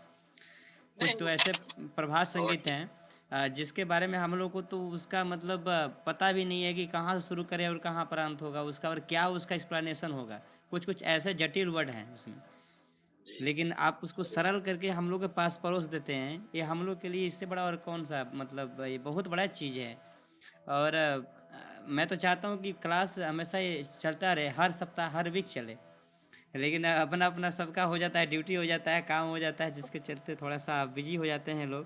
कुछ तो ऐसे प्रभात संगीत हैं जिसके बारे में हम लोग को तो उसका मतलब पता भी नहीं है कि कहाँ से शुरू करें और कहाँ पर अंत होगा उसका, और क्या उसका एक्सप्लेनेशन होगा। कुछ कुछ ऐसे जटिल वर्ड हैं उसमें, लेकिन आप उसको सरल करके हम लोग के पास परोस देते हैं। ये हम लोग के लिए इससे बड़ा और कौन सा, मतलब ये बहुत बड़ा चीज़ है। और मैं तो चाहता हूँ कि क्लास हमेशा ये चलता रहे, हर सप्ताह हर वीक चले। लेकिन अपना अपना सबका हो जाता है, ड्यूटी हो जाता है, काम हो जाता है, जिसके चलते थोड़ा सा बिजी हो जाते हैं लोग।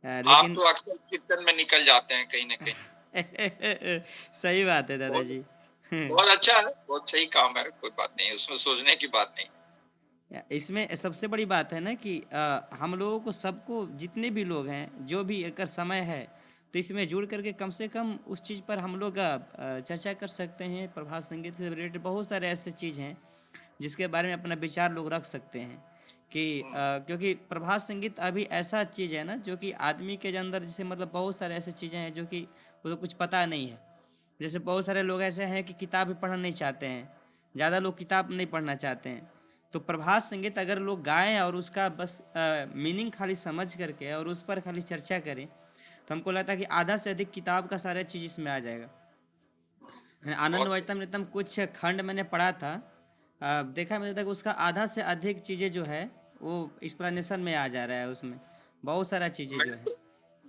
आप लेकिन तो अक्सर कीर्तन में निकल जाते हैं कहीं ना कहीं। सही बात है बहुत दादाजी। बहुत अच्छा है, बहुत सही काम है, कोई बात नहीं, उसमें सोचने की बात नहीं। इसमें सबसे बड़ी बात है ना कि हम लोगों को, सबको, जितने भी लोग हैं, जो भी अगर समय है तो इसमें जुड़ करके कम से कम उस चीज़ पर हम लोग चर्चा कर सकते हैं। प्रभात संगीत से रिलेटेड बहुत सारे ऐसे चीज़ हैं जिसके बारे में अपना विचार लोग रख सकते हैं कि क्योंकि प्रभात संगीत अभी ऐसा चीज़ है ना जो कि आदमी के अंदर, जैसे मतलब बहुत सारे ऐसे चीज़ें हैं जो कि उनको कुछ पता नहीं है। जैसे बहुत सारे लोग ऐसे हैं कि किताब भी पढ़ना नहीं चाहते हैं, ज़्यादा लोग किताब नहीं पढ़ना चाहते हैं। तो प्रभात संगीत अगर लोग गाएं और उसका बस मीनिंग खाली समझ करके और उस पर खाली चर्चा करें, तो हमको लगता है कि आधा से अधिक किताब का सारा चीज़ इसमें आ जाएगा। आनंद बहुत वाचतम नितम कुछ खंड मैंने पढ़ा था, देखा मैंने तक उसका आधा से अधिक चीज़ें जो है वो एक्सप्लेनेशन में आ जा रहा है, उसमें बहुत सारा चीज़ें मैं जो है।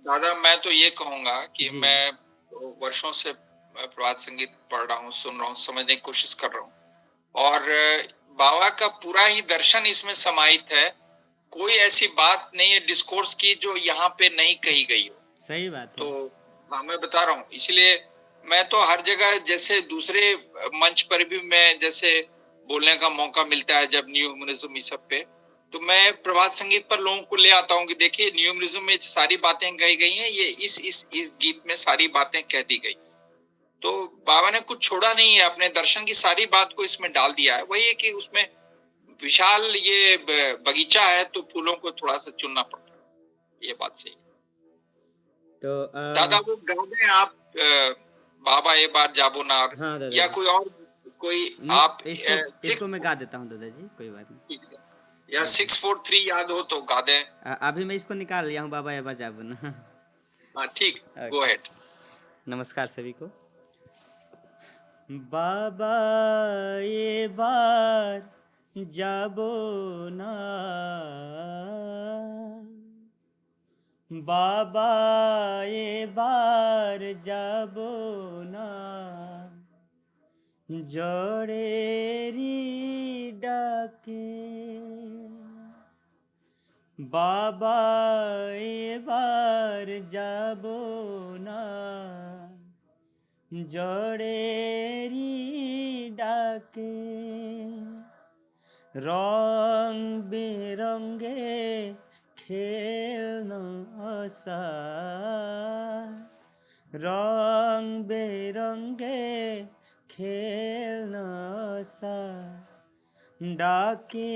दादा, मैं तो ये कहूंगा कि जी मैं वर्षों से प्रभात संगीत पढ़ रहा हूँ, सुन रहा हूँ, समझने की कोशिश कर रहा हूँ, और बाबा का पूरा ही दर्शन इसमें समाहित है। कोई ऐसी बात नहीं है डिस्कोर्स की जो यहाँ पे नहीं कही गई हो। सही बात है। तो हाँ, मैं बता रहा हूँ, इसलिए मैं तो हर जगह, जैसे दूसरे मंच पर भी मैं जैसे बोलने का मौका मिलता है जब न्यू ह्यूमनिज्म इस सब पे, तो मैं प्रभात संगीत पर लोगों को ले आता हूँ कि देखिए न्यू ह्यूमनिज्म में सारी बातें कही गई हैं, ये इस गीत में सारी बातें कह दी गई। तो बाबा ने कुछ छोड़ा नहीं है, अपने दर्शन की सारी बात को इसमें डाल दिया है। वही है कि उसमें विशाल ये बगीचा है तो फूलों को थोड़ा सा चुनना पड़ता है, ये बात सही है। तो दादा वो गा दें आप बाबा ये बार जाबो नार, हाँ दादा या जी। कोई और कोई आप इसको मैं गा देता हूँ दादाजी, कोई बात नहीं। या 643 याद हो तो गा दें। अभी मैं इसको निकाल लिया हूँ, बाबा एबर जाबो ना। हाँ ठीक, गो अहेड। नमस्कार सभी को। बाबा ये बार जाबो ना, बाबा ये बार जाबो ना, जोड़ेरी डाके, बाबा ये बार जाबो ना, जोड़ेरी डाके, रंग बिरंगे खेलना आशा, रंग बिरंगे खेलना आशा, डाके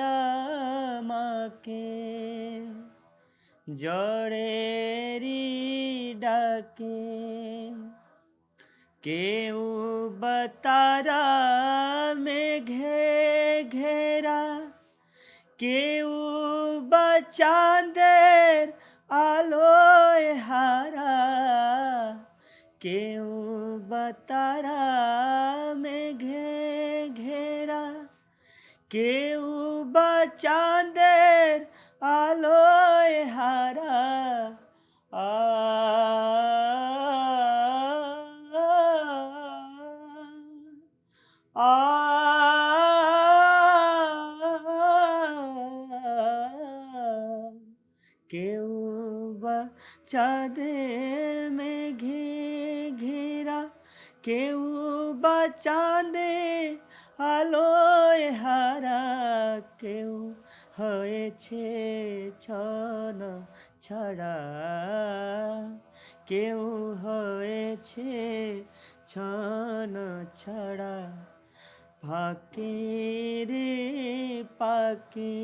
आमाके, जोड़ेरी डाके, केऊ बतारा में घेरा, केऊ बचांदेर आलोय हारा, केऊ बतारा में घेरा, केऊ बचांदेर आलोय हारा, केऊ बचादे में घेरा, केऊ बचादे आलोय हारा, केऊ হয়েছে ছন ছড়া, কেউ হয়েছে ছন ছড়া, ফাঁকে রে পাকে,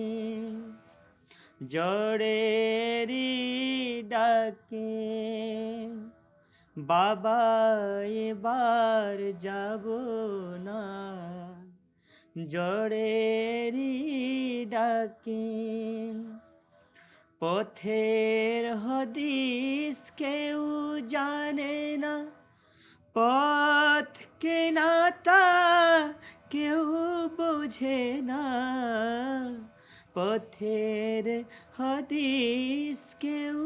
জড়েরি ডাকে, বাবা এবার যাব না, জড়েরি ডাকে, পথের হদিস কেউ জানে না, পথ কে নাতা কেউ বোঝে না, পথের হদিস কেউ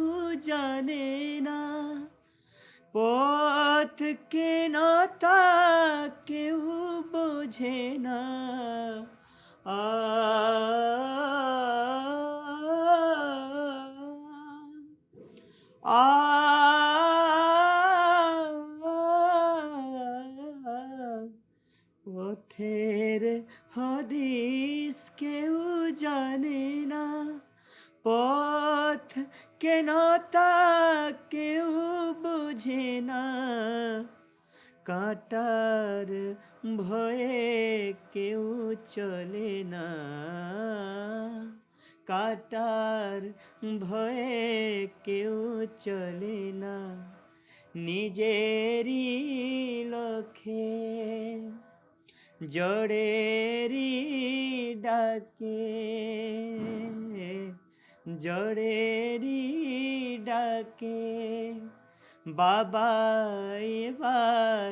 জানে না, পথ কে নাতা কেউ বোঝে না, পথের হদিস কেউ জানে না, পথ কেন তা কেউ বোঝে না, কাটার ভয়ে কেউ চলে না, কাটার ভয়ে কেউ চলে না, নিজেরই লক্ষ্যে জড়েরি ডাকে, জড়েরি ডাকে, বাবা এবার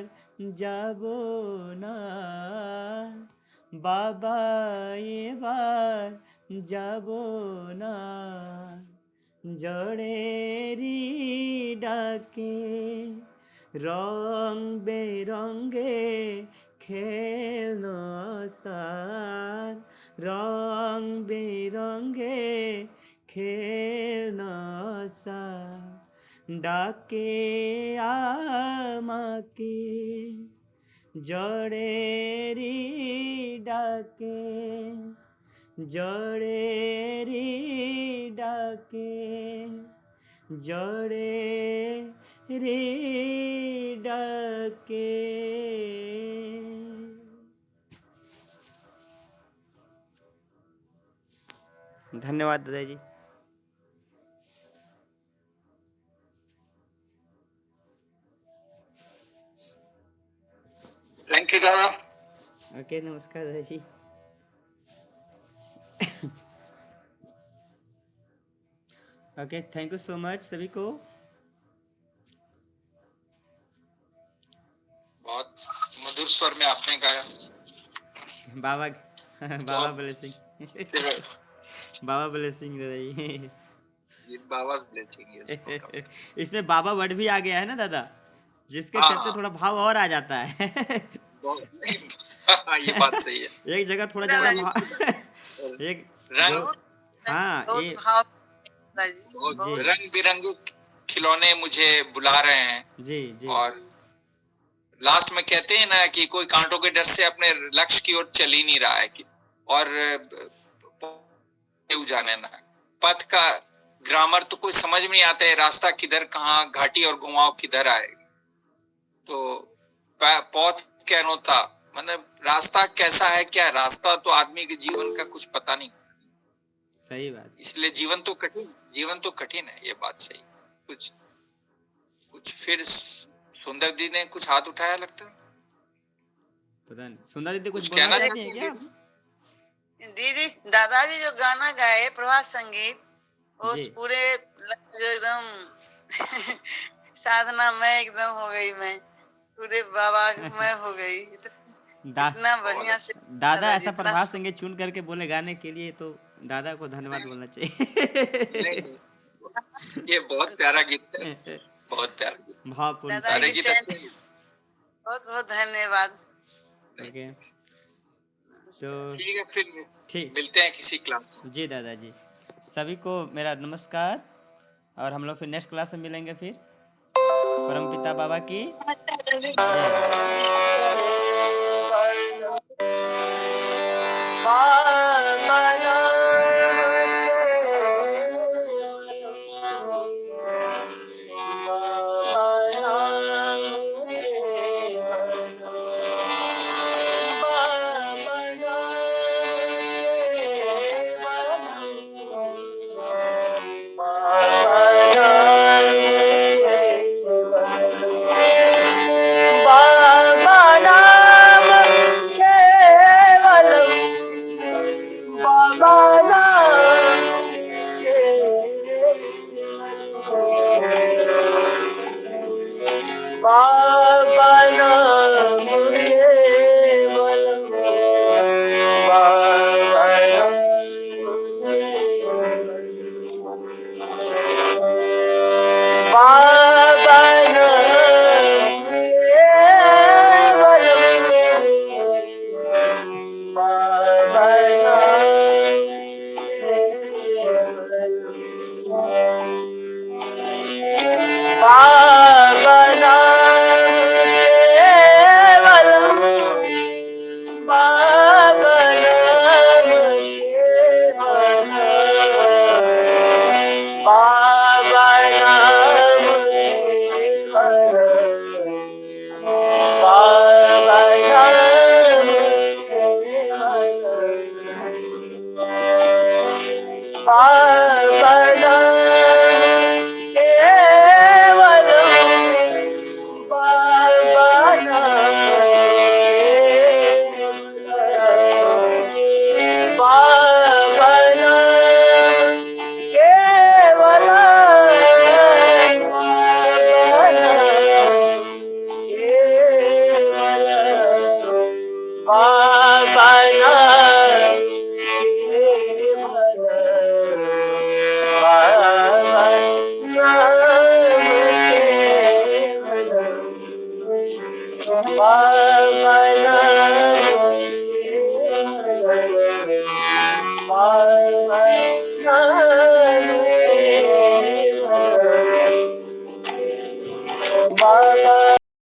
যাব না, বাবা এবার যাব না, জড়েরি ডাকে, রং বেরঙ্গে খেলনো আসার, রং বেরঙ্গে খেলনো আসার, ডাকে আমাকে, জড়েরি ডাকে, জড়েরি ডাকে, জড়েরি ডাকে। धन्यवाद दादाजी। थैंक यू दादा। ओके, नमस्कार दादाजी। Okay, thank you so much सभी को। बहुत मधुर स्वर में आपने गाया। बाबा बाबा ब्लेसिंग। बाबा ब्लेसिंग दादाजी। बाबा's blessing, yes. इसमें बाबा वर्ड भी आ गया है ना दादा, जिसके हाँ, चलते हाँ। थोड़ा भाव और आ जाता है। ये बात सही है। एक जगह थोड़ा ज्यादा दादाजी भाव एक रंग जो हाँ बहुत ये भाव दादाजी बहुत जी रंग बिरंगे खिलौने मुझे बुला रहे हैं। जी जी और लास्ट में कहते हैं ना कि कोई कांटों के डर से अपने लक्ष्य की ओर चल ही नहीं रहा है और जाने ना पथ का ग्रामर तो कोई समझ में नहीं आता है, रास्ता किधर कहाँ घाटी और घुमाव किधर आए। तो पौध क्या होता मतलब रास्ता कैसा है, क्या रास्ता तो आदमी के जीवन का कुछ पता नहीं। सही बात। इसलिए जीवन तो कठिन है, ये बात सही। कुछ फिर सुंदर दी ने कुछ हाथ उठाया लगता है। पता नहीं सुंदर दीदी कुछ कुछ बोलना कहना चाहती हैं क्या? दीदी दादाजी जो गाना गाए प्रभात संगीत, उस जी पूरे जो एकदम साधना में एकदम हो गई, मैं पूरे बाबा में हो गई। दा, इतना बढ़िया से दादा दादाजी ऐसा इतना प्रभात संगीत चुन करके बोले गाने के लिए, तो दादा को धन्यवाद बोलना चाहिए। नहीं, ये बहुत प्यारा गीत है, बहुत प्यारा गीत। भावपूर्ण दादाजी सारे की गीत चैन अच्छे हैं। बहुत बहुत धन्यवाद। ओके तो ठीक है, फिर ठीक मिलते हैं किसी क्लास में। जी दादाजी, सभी को मेरा नमस्कार, और हम लोग फिर नेक्स्ट क्लास में मिलेंगे। फिर परमपिता बाबा की जय। Bye.